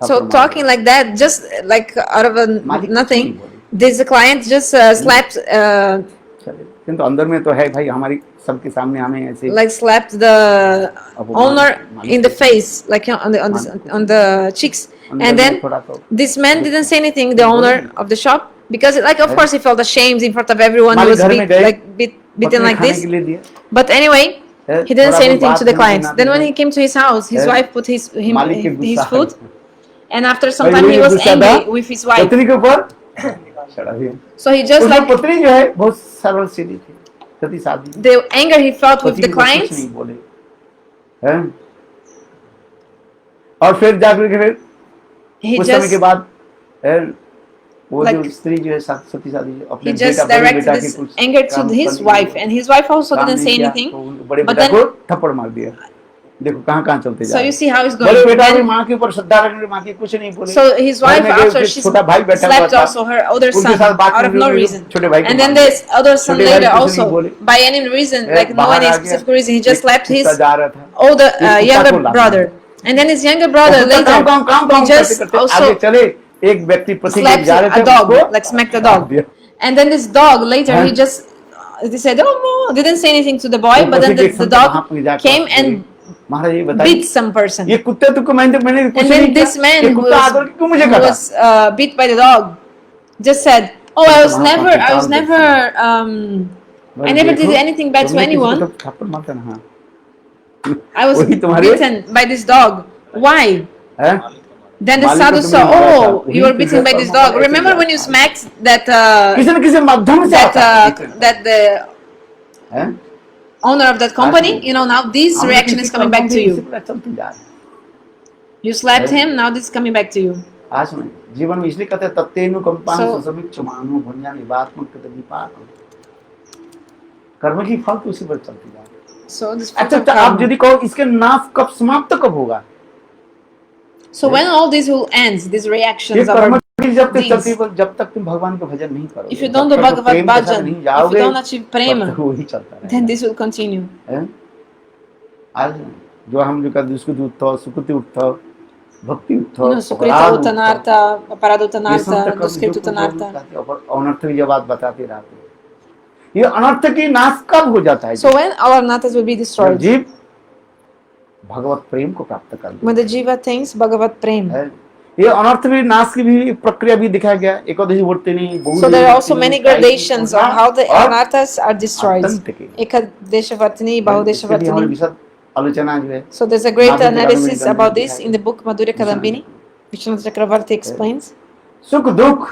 So talking like that, just like out of मालिक nothing, कुछ नहीं बोले। this client just slapped चले, किंतु अंदर में तो है भाई, हमारी सबके सामने हमें ऐसे like slapped the owner in the face, like on the cheeks. And then this man didn't say anything, the owner of the shop, because like of course he felt ashamed in front of everyone. He was beaten like this. But anyway, he didn't say anything to the client. Then when he came to his house, his wife put his food, and after some time he was angry with his wife. So he just like पत्नी जो है बहुत सरल सीधी थी, सती सादी। the anger he felt with the client. कुछ नहीं बोले, हैं? और फिर जाकर के फिर He कुछ समय के just बाद वो like जो स्त्री जो है सती सादी अपने he just बड़े directed बेटा के this कुछ anger to काम his करने wife, and his wife also काम didn't नहीं say किया, anything. तो उनके बड़े But बेटा then, को थप्पड़ मार दिया। देखो कहाँ चलते जा so रहे you हैं। see how it's बड़े going. बेटा भी Then, माँ के ऊपर श्रद्धा रखने, माँ की कुछ नहीं बोले। so his घर wife में गए, after उसके she छोटा भाई बैठा हुआ slapped था, also her other उनके son साथ बात out of में no भी reason. छोटे भाई को And then मार दिया। this other son छोटे भाई later कुछ नहीं also, बोले। by any reason, like no बाहर any आ गया, specific reason, he just एक slapped his कुत्ता जा रहा था, older एक कुत्ता को younger लाना। brother. And then his younger brother कुत्ता later, काम he just करते also आगे चले, एक व्यक्ति पति के slapped जा रहे थे, a dog, उसको like smacked a मार dog. दिया। And then this dog later, Huh? he just they said, oh no, didn't say anything to the boy, वो but then पति के the संग वहाँ dog पे जाकर came बोले, and महाराज ये बताइए, beat some person. ये कुत्ते तुमको मैंने कुछ And नहीं then किया, this man ये who कुत्ता आकर क्यों मुझे काटा? was beat by the dog just said, oh, I was never did anything bad to anyone. थप्पड़ मारते ना, हाँ। I was वही तुम्हारे beaten by this dog. Why? हैं? Then the मालिक sadhu को saw, तुमने मारा था, oh, you were beaten by this dog. Remember when you smacked that किसी न किसी माध्यम से आता है, that the हैं? owner of that company? You know, now this हमने reaction किसी is coming कर्मों back के to you. इसी प्रकार चलते जा रहे हैं। You slapped him, now this is coming back to you. आज सुनिए, जीवन में इसलिए कहते हैं तत्तेनुकंपां So- ससमिच्छमानो भुञ्जानि वात्मक तद्विपाकम्। कर्म की फल तो उसी पर चलती जा रही है। So this fruit अच्छा, of तो आप karma. यदि कहो इसके नाश कब समाप्त कब होगा? So when all this will end, these ये reactions of कर्म our की जब तक deeds. चलती है, जब तक तुम भगवान का भजन नहीं करोगे, If you जब don't do तक Bhagavad प्रेम के साथ Bhajan, नहीं if जाओगे, you don't achieve prema, तब तक वही चलता रहेगा। then this will continue. हैं? आज जो हम जो कहते दुष्कृति उत्थव, सुकृति उत्थव, भक्ति उत्थव, You know, Sukrita अपराध उत्थव, Uttanartha, Aparada ये सब Uttanartha, तक Duskrit जो कुछ हम Uttanartha. कहते हैं, और अनर्थ की जब बात बताते रहते हैं, ये अनर्थ की नाश कब हो जाता है? So when our anathas will be जब destroyed? जीव भगवत प्रेम को प्राप्त कर When the jiva thinks Bhagavat Prem. है। ये अनर्थ भी नाश की भी प्रक्रिया भी दिखाया गया। एकादशी वर्तनी नहीं, So there are also many gradations of how the anathas are destroyed. Ekadeshavartini, Bahudeshavartini. विशद आलोचना जो है, So there's a great analysis about this in the book Madhurya Kadambini. Vishwanath Chakravarti explains. सुख दुख,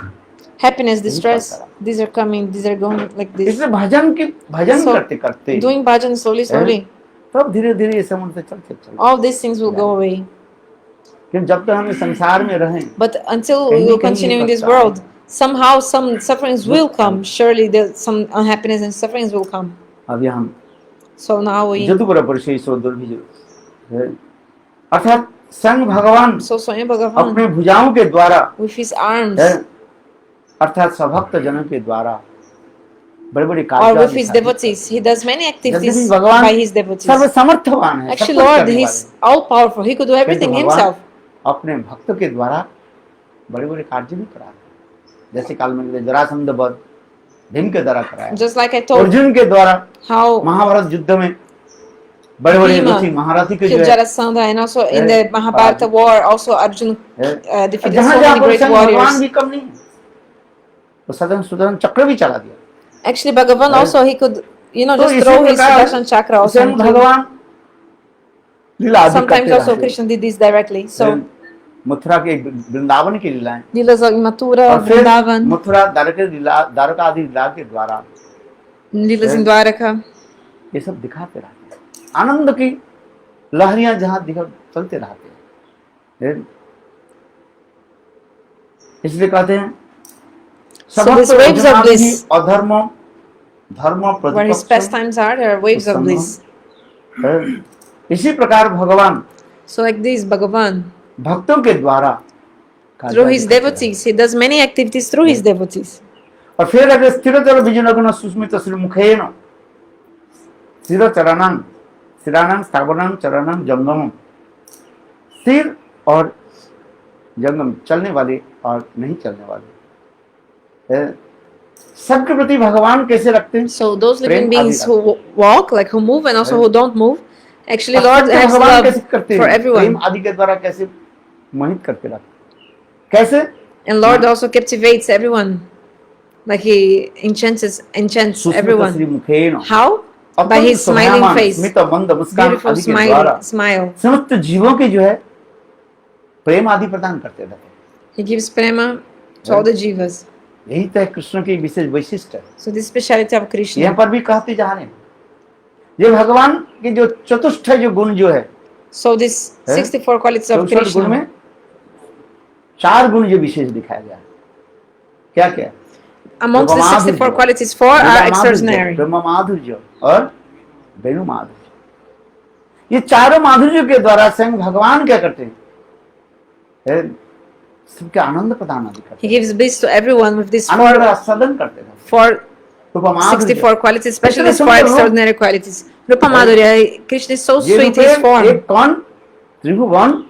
Happiness, distress, these are coming, these are going like this. इसलिए भजन So, करते करते Doing bhajan slowly. तब धीरे धीरे ये सब उनसे चलते All these things will go away. कि जब तक हम संसार में रहें, But until we will continue in this world, somehow some sufferings will come. Surely some unhappiness and sufferings will come. अभी हम So now we, जदुपर परिचय सो दुर्भिज, अर्थात संग भगवान so Swayam Bhagavan अपने भुजाओं के द्वारा, with his arms अर्थात सभक्त जनों के द्वारा बड़े बड़े or कार्य with his devotees, he does many activities यद्यपि भगवान by his devotees. सर्व समर्थवान है, Actually, सब कुछ Lord, करने he's all powerful. He could do वाले। everything किंतु भगवान himself. अपने भक्तों के द्वारा बड़े बड़े कार्य भी कराते हैं। जैसे काल में जरासंध वध भीम के द्वारा कराया, Just like I told Arjun के द्वारा how महाभारत युद्ध में बड़े बड़े Bhima रथी महारथी के जो killed है, Jarasandha, and also in the Mahabharata war, also Arjun defeated so जहाँ many जहाँ पर great संग भगवान warriors. भी कम नहीं है, तो सदन सुदन चक्र भी चला दिया। Actually, Bhagavan also, he could, तो just इसी throw his प्रकार Sudarshan chakra also. स्वयं भगवान लीला आदि Sometimes करते also रहते Krishna did this directly. हैं। So, मथुरा के वृंदावन की लीलाएं, Leelas of Mathura, और फिर Vrindavan, मथुरा द्वारका आदि लीला के द्वारा Leelas in Dwaraka. ये सब दिखाते रहते हैं। आनंद की लहरियां जहां दिखा चलते रहते हैं, इसलिए कहते हैं So these waves of bliss, अधर्म धर्म where his pastimes are, there are waves of bliss. इसी प्रकार भगवान So like this, Bhagavan, भक्तों के द्वारा through his devotees, he does many activities through his devotees. और फिर अगर स्थिरतर विजयनगुण सुस्मित श्रीमुखेन स्थिर चरणं स्थावरं चरणं जंगमं, स्थिर और जंगम, चलने वाले और नहीं चलने वाले, सबके प्रति भगवान कैसे रखते हैं? So those living प्रेम आदि beings रखते हैं। who walk, like who move and also who don't move, actually और Lord सबको has भगवान love कैसे करते for हैं? everyone. प्रेम आदि के द्वारा कैसे मोहित करके रखते हैं? कैसे? And Lord also captivates everyone. Like he enchants Susmit everyone. Shri मुखेन, How? By अत्यंत his smiling शोभायमान, face. स्मित मंद मुस्कान Beautiful आदि के द्वारा smile. समस्त जीवों के जो है प्रेम आदि प्रदान करते रहते हैं। He gives prema to all the jivas. यही तो है कृष्ण की विशेष वैशिष्ट है। So this speciality of Krishna. यहाँ पर भी कहते जा रहे हैं ये भगवान के जो चतुष्ट जो गुण जो है, So this 64 qualities of 64 गुण में Krishna. 4 गुण जो विशेष दिखाया गया है। क्या क्या? Amongst the 64 qualities, 4 are extraordinary. ब्रह्म माधुर्य और वेणु माधुर्य। ये चारों माधुर्य के द्वारा स्वयं भगवान क्या करते हैं? सबके आनंद प्रदान आदि करते He gives bliss to everyone with these हैं, आनंद 4 आस्वादन करते हैं। 64 qualities, especially these 4 extraordinary qualities. Rupa Madhurya, Krishna is so sweet, his form. एक कौन त्रिभुवन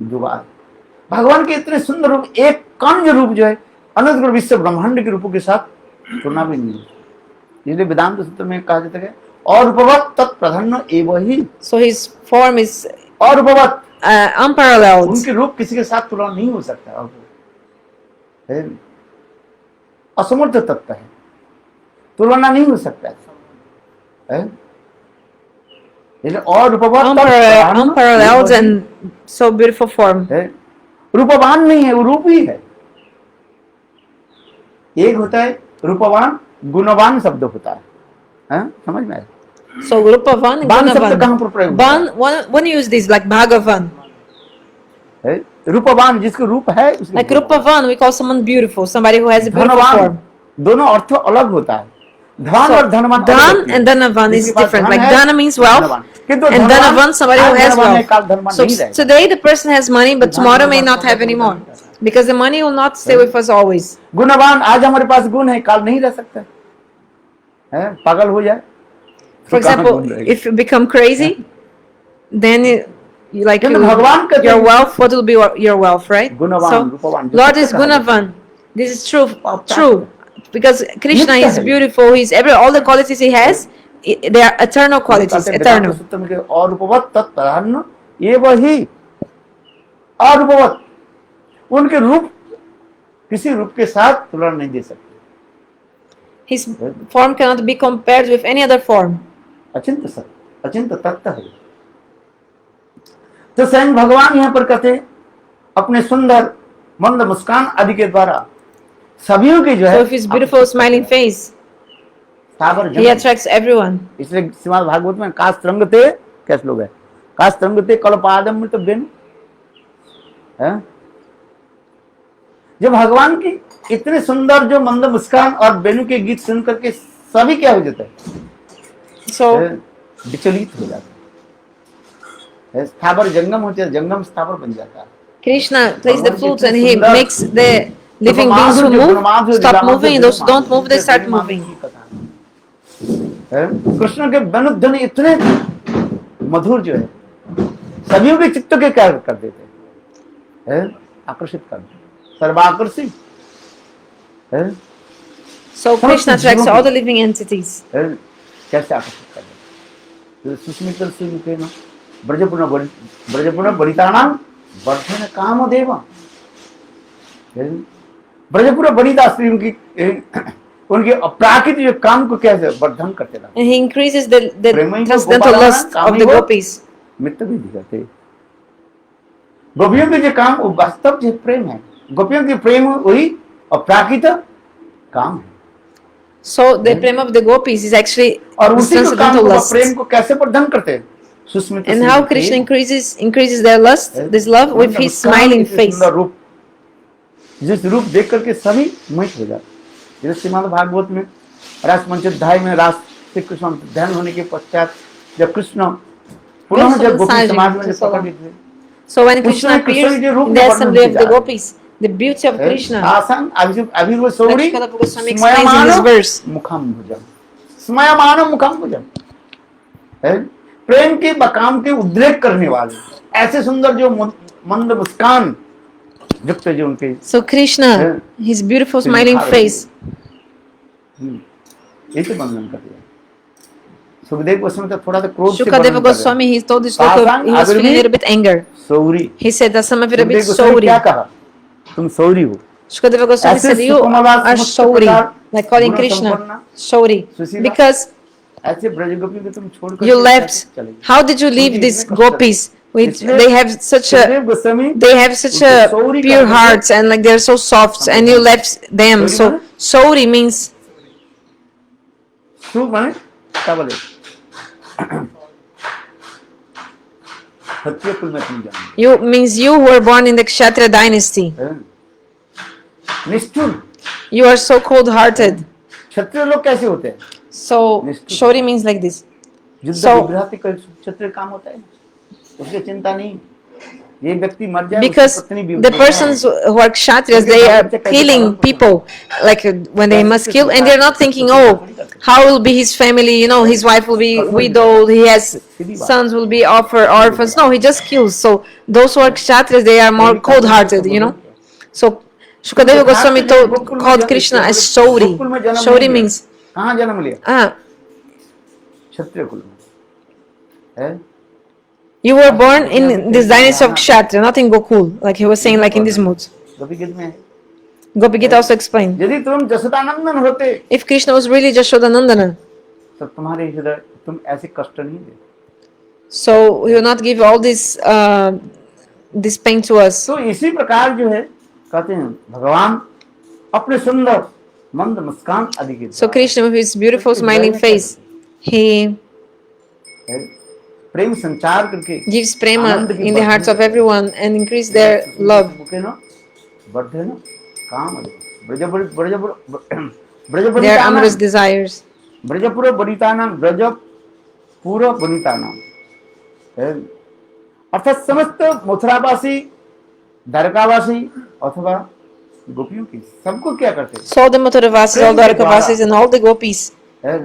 दुबार, भगवान के इतने सुंदर रूप, एक कौन जो रूप जो है अनंत विश्व ब्रह्मांड के रूपों के साथ तुलना भी नहीं है। इसलिए वेदांत सूत्र में कहा जाता है और रूपवत तत्प्रधान्य एवं ही। So his form is और रूपवत unparalleled. उनके रूप किसी के साथ तुलना नहीं हो सकता, असमर्थ तत्व है, तुलना नहीं हो सकता है। और रूपवत unparalleled and so beautiful form. रूपवान नहीं है, वो रूप ही है। एक होता है रूपवान, गुणवान शब्द होता है, समझ में आया? So Rupavan and वान शब्द कहाँ पर प्रयोग होता है? when you use this like Bhagavan. रूपवान जिसका रूप है, Like Rupavan, we call someone beautiful, somebody who has a beautiful धनवान, form. दोनों अर्थ अलग होता है। धन और धनवान, Dhan and Dhanavan is different. Like Dhana means wealth, and Dhanavan somebody who has wealth. So today the person has money, but tomorrow may not have any more, because the money will not stay with us always. गुणवान, आज हमारे पास गुण है, काल नहीं रह सकता है, पागल हो जाए। For example, if you become crazy, then you like your wealth, what will be your wealth, right? So Lord is Gunavan. This is true. Because Krishna is beautiful, he's all the qualities he has, they are eternal qualities, eternal. और रूपवत तत्प्रधान्य ये वही, और रूपवत उनके रूप किसी रूप के साथ तुलना नहीं दे सकते। His form cannot be compared with any other form. अचिंत सत्य, अचिंत तत्व है। तो स्वयं भगवान यहाँ पर कहते अपने सुंदर मंद मुस्कान आदि के द्वारा सभी के जो है, so his beautiful smiling face, he attracts everyone. इसलिए श्रीमद् भागवत में कास्त्रंगते, क्या श्लोक है? कास्त्रंगते कल्पादम मृत बेनु। जब भगवान की इतने सुंदर जो मंद मुस्कान और बेनु के गीत सुन करके सभी क्या हो जाता है? So विचलित हो जाता है, स्थावर जंगम होता है, जंगम स्थावर बन जाता है। Krishna plays the flute and he makes the living beings who move stop moving, and those who don't move they start moving. Krishna के वेणुध्वनि इतने मधुर जो है सभी के चित्त के क्या कर देते हैं, आकर्षित कर देते, सर्वाकर्षित। So Krishna attracts all the living entities. कैसे आकर्षित कर देते? सुस्मित श्री ब्रजपुर बलितानां वर्धन कामदेव। ब्रजपुर बलिता श्री उनके अपराकृत जो काम को कैसे वर्धन करते रहा। And he increases the transcendental lust of the gopis. मित्र भी दिखाते, गोपियों के जो काम वो वास्तव जो प्रेम है, गोपियों के प्रेम वही अपराकृत काम है। So the prema of the gopis is actually और उसी को काम को lust. प्रेम को कैसे वर्धन करते हैं? Susmit. And how Krishna increases their lust, this love, with his smiling face. रूप, जिस रूप देख करके सभी मोहित हो जाते। जैसे श्रीमद् भागवत में रास पंचोध्याय में रास श्री कृष्ण ध्यान होने के पश्चात जब कृष्ण पुनः जब गोपी समाज में पकड़ थे, so when Krishna appears in the assembly of the gopis, the beauty of Krishna, आसन अभिर्व सौरी स्मयमानो मुखम भुजम, स्मयमानो मुखम भुजम, प्रेम के बकाम के उद्रेक करने वाले ऐसे सुंदर जो मंद मुस्कान युक्त जो उनके So Krishna, his beautiful smiling face. ये तो बंधन कर दिया। सुखदेव गोस्वामी तो थोड़ा तो क्रोध से Shukadeva Goswami, he told this look, he was feeling a little bit anger. Sorry He said that some of it a bit Sukhdev Goswami क्या sorry. कहा? तुम सौरी हो। Shukadeva Goswami said, you are sorry, like calling Krishna sorry, because ऐसे ब्रजगोपी को तुम छोड़कर you कैसे left. चले गए? How did you leave these gopis? They have such Sukhdev Goswami a pure hearts, and like they're so soft, and you left them. So sorry means सु माने क्या बोले? क्षत्रिय कुल में तुम जाओ। you means you were born in the Kshatriya dynasty. निष्ठुर। You are so cold-hearted. क्षत्रिय लोग कैसे होते हैं? So sorry means like this. युद्ध So- विग्रह का क्षत्रिय काम होता है, उसकी चिंता नहीं। ये व्यक्ति मर जाए, Because उसकी पत्नी भी the उसको persons who are kshatriyas, they are killing people, like when they must kill, and they're not thinking, oh, how will be his family, you know, his wife will be widowed, he has sons will be orphans. No, he just kills. So those who are kshatriyas, they are more cold-hearted, you know. So Shukadeva Goswami called Krishna as Shauri. Shauri means कहाँ जन्म लिया? क्षत्रिय कुल में है। you were born in this dynasty of Kshatriya, not in Gokul, like he was saying, like in this mood. गोपी गीत में है। Gopi Gita also explained. यदि तुम जसोदानंदन होते, If Krishna was really Jashodanandana, तो तुम्हारे हृदय तुम ऐसे कष्ट नहीं दे। so he will not give all this pain to us. तो इसी प्रकार जो है कहते हैं भगवान अपने सुंदर मंद मुस्कान आदि के So Krishna, with his beautiful smiling face, he प्रेम संचार करके gives prema in the hearts of everyone and increase their love. मुखे न बढ़ते न काम Their amorous desires. Brajpur वनितानां Brajpur वनितानां अर्थात समस्त मथुरावासी द्वारकावासी अथवा गोपियों की सबको क्या करते हैं? So all the Mathuravasis, all the Dwarkavasis, and all the gopis,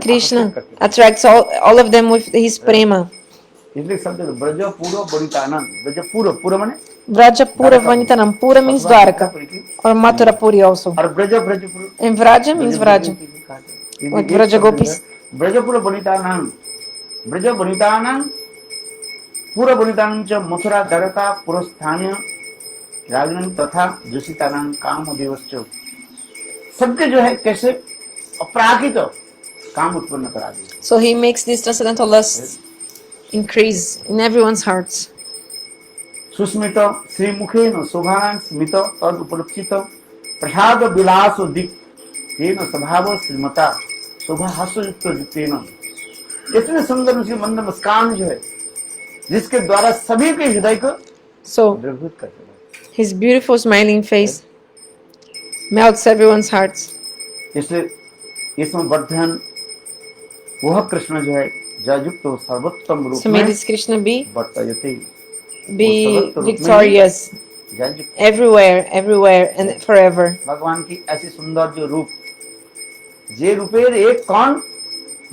Krishna attracts all of them with his prema. इसलिए शब्द ब्रजपुर वनितानां ब्रजपुर पूरा माने Vrajapura Vanitanam. Pura means Dwarka, or Mathurapuri also. और Brajpur And Vraja means Vraja, like Vraja gopis. Brajpur वनितानां पूरा वनितानां च मथुरा द्वारका पुरस्थानीय राजनन तथा दूषितानां काम देवश्च सबके जो है कैसे अपराकित काम उत्पन्न करा दिए। So he makes this transcendental lust increase in everyone's hearts. Susmit श्रीमुखेन शोभानां Smit तद उपलक्षित प्रसाद विलास दिक् तेन स्वभाव श्रीमता शोभा हास्ययुक्त युक्तेन। इतने सुंदर उनकी मंद मुस्कान जो है जिसके द्वारा सभी के हृदय को So द्रवीभूत करते हैं। his beautiful smiling face melts everyone's hearts. इसलिए इसमें वर्धन वह कृष्ण जो है जयुक्त सर्वोत्तम रूप So may में this Krishna be वर्तयते victorious जयुक्त everywhere and forever. भगवान की ऐसी सुंदर जो रूप जे रूपेर एक कौन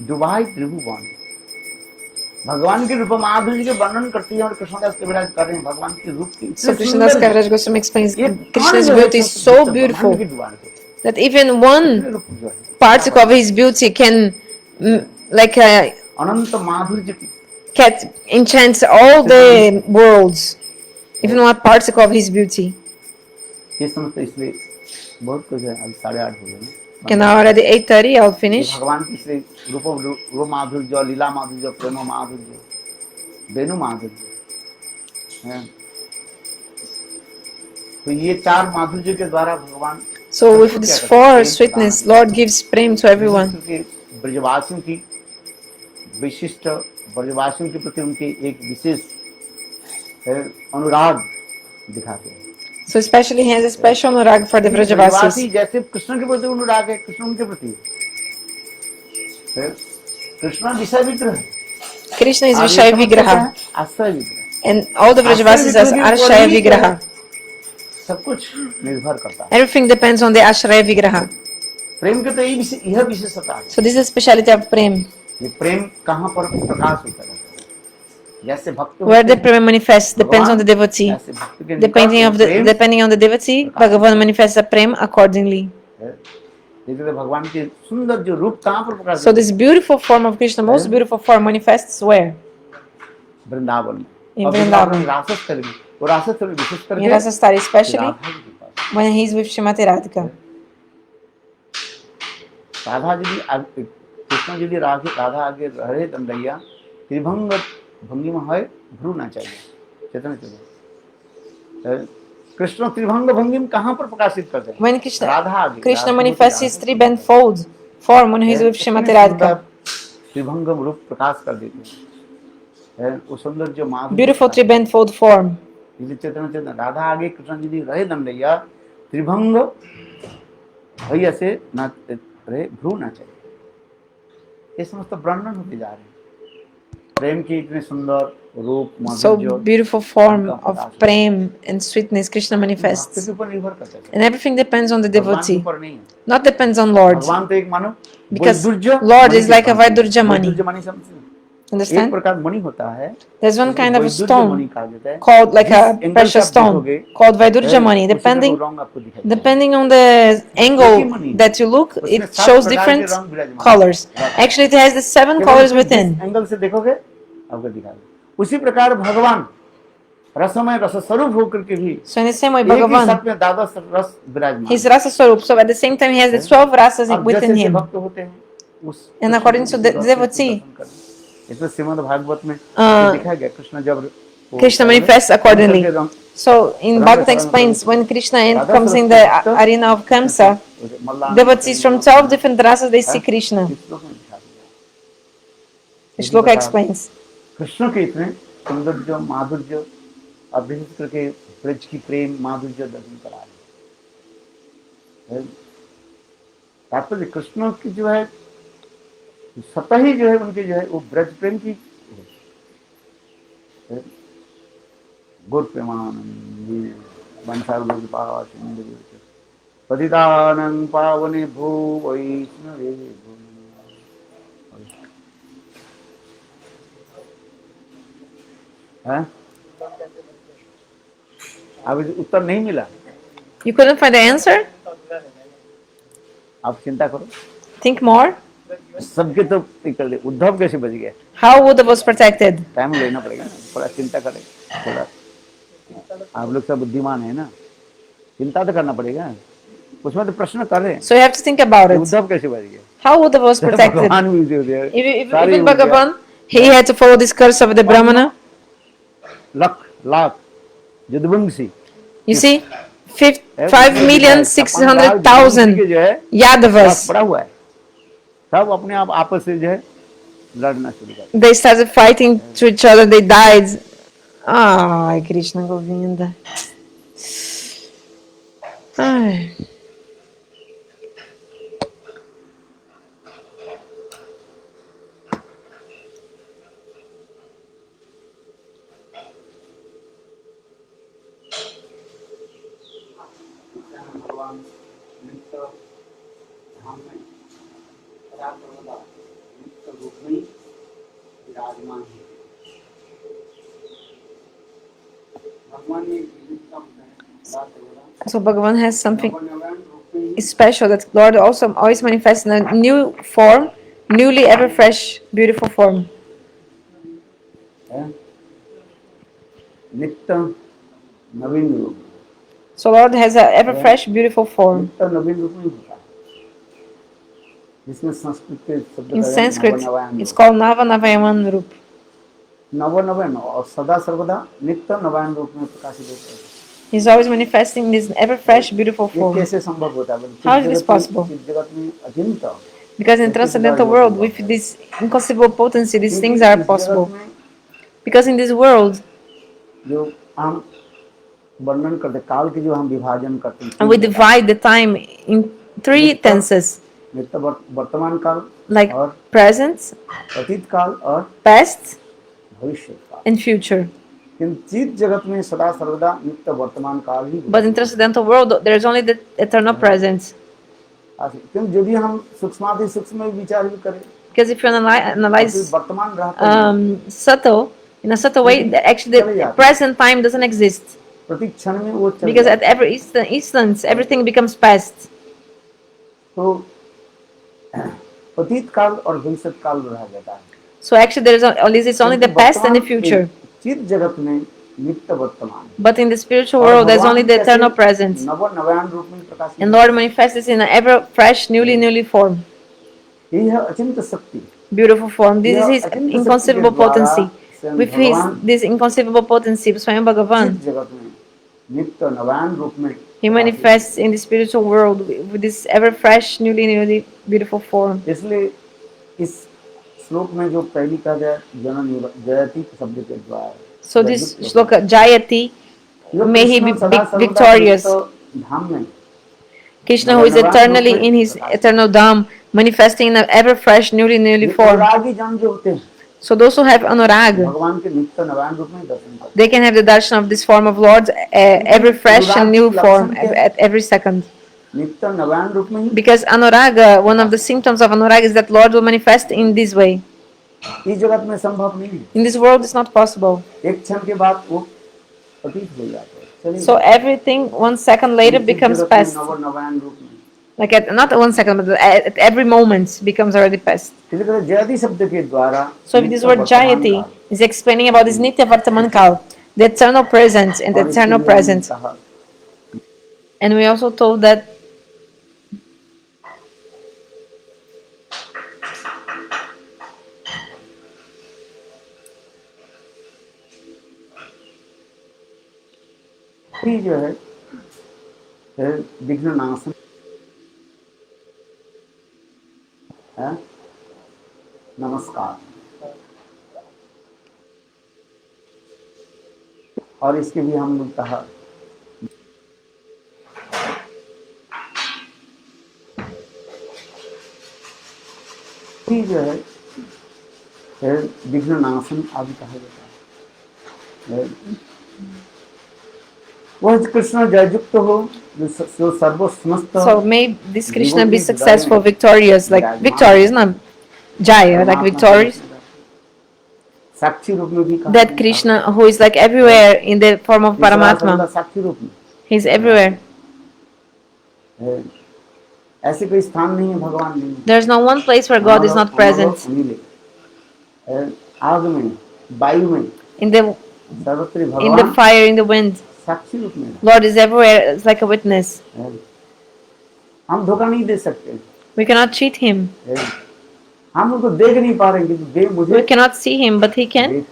डुबाई त्रिभुवन भगवान के रूप माधुर्य के वर्णन करती है और कृष्णदास कविराज कर रहे हैं भगवान के रूप की। So Krishnadas Kaviraj Goswami explains Krishna's beauty is so beautiful that even one particle of his beauty can अनंत माधुर्य की enchants all the worlds, even one particle of his beauty. ये समझते इसलिए बहुत कुछ है। अब 8:30 हो गए। Okay, now already 8:30, I'll finish. भगवान की श्री रूप माधुर्य लीला माधुर्य प्रेम माधुर्य वेणु माधुर्य है। तो ये 4 माधुर्य के द्वारा भगवान So with this 4 sweetness, Lord gives prem to everyone. ब्रजवासियों की विशिष्ट ब्रजवासियों के प्रति उनके एक विशेष अनुराग दिखाते हैं। So especially he has a special anurag for the Vrajavasis. जैसे कृष्ण के प्रति अनुराग है कृष्ण उनके प्रति कृष्ण विषय विग्रह है। Krishna is Vishaya Vigraha आश्रय विग्रह and all the Vrajavasis are Arshaya Vigraha. सब कुछ निर्भर करता है। Everything depends on the Ashraya Vigraha. प्रेम के तो यह विशेषता है। So this is the speciality of prem. ये प्रेम कहाँ पर प्रकाश होता है? जैसे भक्त Where होते the हैं, prema manifests depends on the भगवान devotee. ऐसे भक्त के निकट प्रेम Depending on the devotee, प्रकाशित Bhagavan करते manifests the prema accordingly. हैं। देखिए भगवान के सुंदर जो रूप कहाँ पर प्रकाशित So होते this हैं? beautiful form of Krishna, most beautiful form, manifests where? Vrindavan में। In और वृंदावन Vrindavan. में रासस्थल में, वो रासस्थल में विशेष In करके Rasa Stari, especially Radha ji के पास। when he's with Srimati Radhika. Radha ji Krishna ji Radha आगे रहे दंडैया त्रिभंग भंगी में है भ्रू ना चाहिए चेतन चलो कृष्ण त्रिभंग भंगी में कहाँ पर प्रकाशित करते हैं? When राधा आगे Krishna Radha manifests his three-band-fold form when he's with Srimati Radhika. त्रिभंगम रूप प्रकाश कर देते हैं। वो सुंदर जो माधुर्य Beautiful three-band-fold form. चेतन चेतन राधा आगे कृष्ण जी रहे दंडैया त्रिभंग भैया से ना रहे भ्रू ना चाहिए। ये समस्त वर्णन होते जा रहे हैं प्रेम की इतने सुंदर रूप So माधुर्य beautiful form of prem and sweetness Krishna manifests. के ऊपर निर्भर करता है And everything depends on the भगवान के devotee, ऊपर नहीं है। not depends on Lord. भगवान तो एक मानो Because Vaidurya Lord Mani is के like a भांति। Vaidurja mani. वैदुर्य मणि समझते हैं? एक Understand? प्रकार मणि होता है There's one उसको kind of a Vaidurya stone मणि कहा जाता है। called like जिस a एंगल से precious आप stone देखोगे, called Vaidurja mani. उसी का वो रंग आपको दिखाई देगा। Depending on the angle that you look, उसमें it सात shows प्रकार के different रंग विराजमान colors. हैं। Actually, it has the 7 केवल colors जिस within. एंगल से देखोगे आपको दिखाएगा। उसी प्रकार भगवान रसमय रस स्वरूप होकर के भी So in the same way, एक ही Bhagavan, साथ में द्वादश रस विराजमान he's है। Rasa Swarup. So at the same time, he has the 12 rasas अब within जैसे him. भक्त होते हैं उस And according to the devotee, इसमें श्रीमद् भागवत में दिखाया गया कृष्ण जब Krishna manifests accordingly. So in Bhagavad explains when Krishna comes in the arena of Kamsa, devotees from 12 different rasas they see Krishna. Shloka explains. Krishna के इतने सौंदर्य माधुर्य और विशेष करके ब्रज की प्रेम माधुर्य दर्शन करा रहे तात्पर्य कृष्ण की जो है स्वतः ही जो है उनके जो है वो ब्रज प्रेम की गुर प्रेमानंद बंसाल पतितानंद पावने भू वैष्णवे अब उत्तर नहीं मिला। You couldn't find the answer? आप चिंता करो। Think more. सबके तो निकल गए, उद्धव कैसे बच गए? How Uddhava was protected? Time लेना पड़ेगा ना, थोड़ा चिंता करें, थोड़ा आप लोग सब बुद्धिमान है ना, चिंता तो करना पड़ेगा, उसमें तो प्रश्न कर रहे हैं। So you have to think about it. Uddhav कैसे बच गए? How Uddhava was protected? भगवान भी उसे दिया, Even Bhagavan, he had to follow this curse of the Brahmana. Lakh Yaduvanshi You see, 5,600,000 Yadavas. पड़ा हुआ है, सब अपने आप आपस से जो है लड़ना शुरू कर। They started fighting to each other. They died. Ai, Krishna Govinda. Ai. So Bhagavan has something special that Lord also always manifests in a new form, newly ever fresh, beautiful form. नित्य नवीन रूप। So Lord has a ever fresh, beautiful form. नित्य नवीन रूप नहीं होता, जिसमें संस्कृत के शब्द In Sanskrit, it's called Nava Navayaman Rup. नव नवीन और सदा सर्वदा नित्य नवीन रूप में प्रकाशित होता है। He's always manifesting this ever fresh, beautiful ये form. कैसे संभव होता है? How is this possible? जगत में अचिंत, Because in transcendental world, with this inconceivable potency, these things are possible. Because in this world, जो हम वर्णन करते काल की जो हम विभाजन करते हैं, and we divide the time in 3 tenses, नित्य वर्तमान काल, like और present, अतीत काल और past, भविष्य काल। and future. चित जगत में सदा सर्वदा नित्य वर्तमान काल ही। But in transcendental world, there is only the eternal present. क्योंकि यदि हम सूक्ष्माति सूक्ष्म विचार भी करें, Because if you analyze वर्तमान रहता है, subtle, in a certain way that actually the present time doesn't exist. प्रति क्षण में वो चले Because जाते at every instance, everything becomes past. तो अतीत काल और भविष्य काल रह जाता है So actually there is only the past and the future. चित जगत में नित्य वर्तमान But in the spiritual world, there's only the eternal presence. नव नवायन रूप में प्रकाशित And Lord manifests in an ever fresh, newly form. यही है अचिंत्य शक्ति Beautiful form. This is His inconceivable potency. With this inconceivable potency, Swayam Bhagavan, चित जगत में नित्य नवायन रूप में He manifests in the spiritual world with this ever fresh, newly beautiful form. इसलिए इस श्लोक में जो पहली कहा जाए जनन जयति शब्द के द्वारा So this shloka, Jayati, may he be victorious. धाम में Krishna, who is eternally in his eternal Dham, manifesting in an ever fresh, newly form. अनुरागी जन जो होते हैं So those who have anurag, भगवान के नित्य नवायन रूप में दर्शन करते they can have the darshan of this form of Lord, every fresh and new form at every second. हैं नित्य नवायन रूप में ही Because anuraga, one of the symptoms of anurag is that Lord will manifest in this way. इस जगत में संभव नहीं है In this world, it's not possible. एक क्षण के बाद वो अतीत हो जाता है चलिए So everything 1 second later becomes past. नवायन रूप में Like not 1 second, but at every moment becomes already past. इसलिए जयति शब्द के द्वारा So with this word Jayati is explaining about this Nitya Vartaman Kal, the eternal presence and the eternal presence. And we also told that ये जो है विघ्ननाशन है नमस्कार और इसके भी हम लोग कहा ये जो है विघ्ननाशन आदि कहा जाता है वह कृष्ण जययुक्त हो जो सर्व समस्त so may this Krishna be successful, victorious, like victorious, not Jaya, like victorious. साक्षी रूप में भी कहा That Krishna who is like everywhere in the form of Paramatma, साक्षी रूप में He is everywhere. ऐसे कोई स्थान नहीं है भगवान नहीं There is no one place where God is not present. आग में वायु में In the सर्वत्र in the भगवान fire, in the wind, साक्षी रूप में Lord is everywhere. It's like a witness. हम धोखा नहीं दे सकते We cannot cheat Him. हम उनको देख नहीं पा रहे हैं देख मुझे We cannot see Him, but He can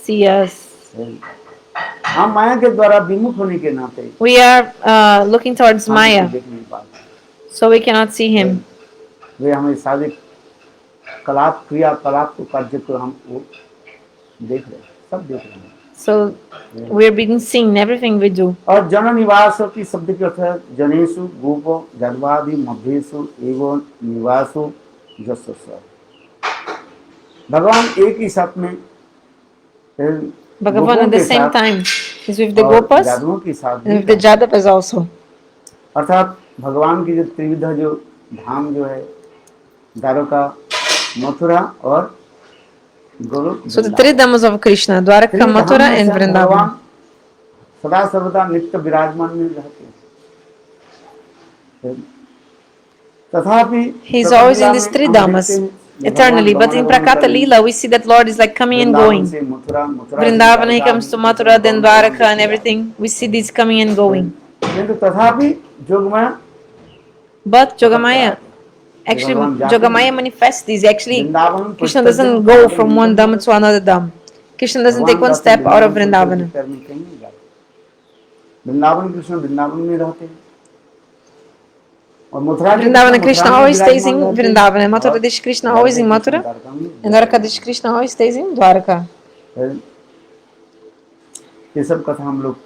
see us. हम माया के द्वारा विमुख होने के नाते We are looking towards हम Maya, उनको देख नहीं पाते so we cannot see Him. वे हमें सारे कलाप क्रियाकलाप को कार्य को हम वो देख रहे हैं सब देख रहे हैं So we're being seen everything we do. और जन निवास की शब्द के अर्थ है जनेषु गोप जन्वादि मध्येषु एवं निवासु जसस्व भगवान एक ही साथ में Bhagavan at the same time is with the Gopas जादुओं के साथ and with the Jadavas also. अर्थात भगवान की जो त्रिविध जो धाम जो है द्वारका मथुरा और So the three dhamas of Krishna, Dwaraka, Mathura and Vrindavan. सदा सर्वदा नित्य विराजमान में रहते हैं तथापि He is always in these three dhamas eternally, but in Prakata Leela we see that Lord is like coming and going. Vrindavan, He comes to Mathura, then Dwaraka and everything. We see these coming and going. किंतु तथापि Jogmaya But Jogamaya, actually Jogamaya manifests these. Actually, Krishna doesn't go from one dham to another dham. Krishna doesn't take one step out of Vrindavan. Vrindavan Krishna Vrindavan में रहते हैं और Mathura Vrindavan Krishna always stays in Vrindavan, and Mathura Dish Krishna always in Mathura, and Dwaraka Dish Krishna always stays in Dwaraka. ये सब कथा हम लोग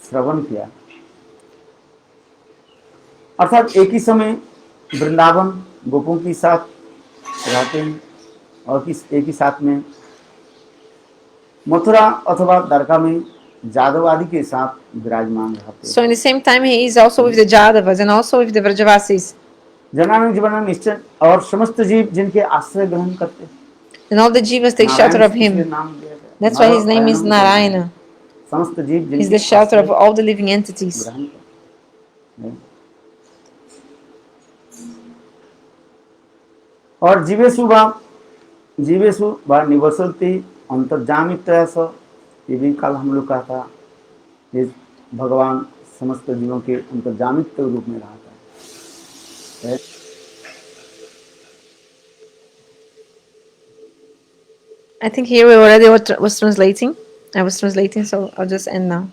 श्रवण किया अर्थात एक ही समय वृंदावन गोपों के साथ रहते हैं और एक ही साथ में मथुरा अथवा द्वारका में जादव आदि के साथ विराजमान रहते हैं So in the same time he is also with the Jadavas and also with the Vrajavasis. जनान जीवन निश्चय और समस्त जीव जिनके आश्रय ग्रहण करते हैं And all the jivas take shelter of him. नाम दिया गया That's why his name is Narayana. समस्त जीव He's जिनके the shelter of आश्रय all the living entities. ग्रहण कर। और जीवेशु व निवसति अंतर्जामित्व स, ये भी कल हम लोग कहा था, ये भगवान समस्त जीवों के अंतर्जामित्व रूप में रहा था। I think here we already was translating. I was translating, so I'll just end now.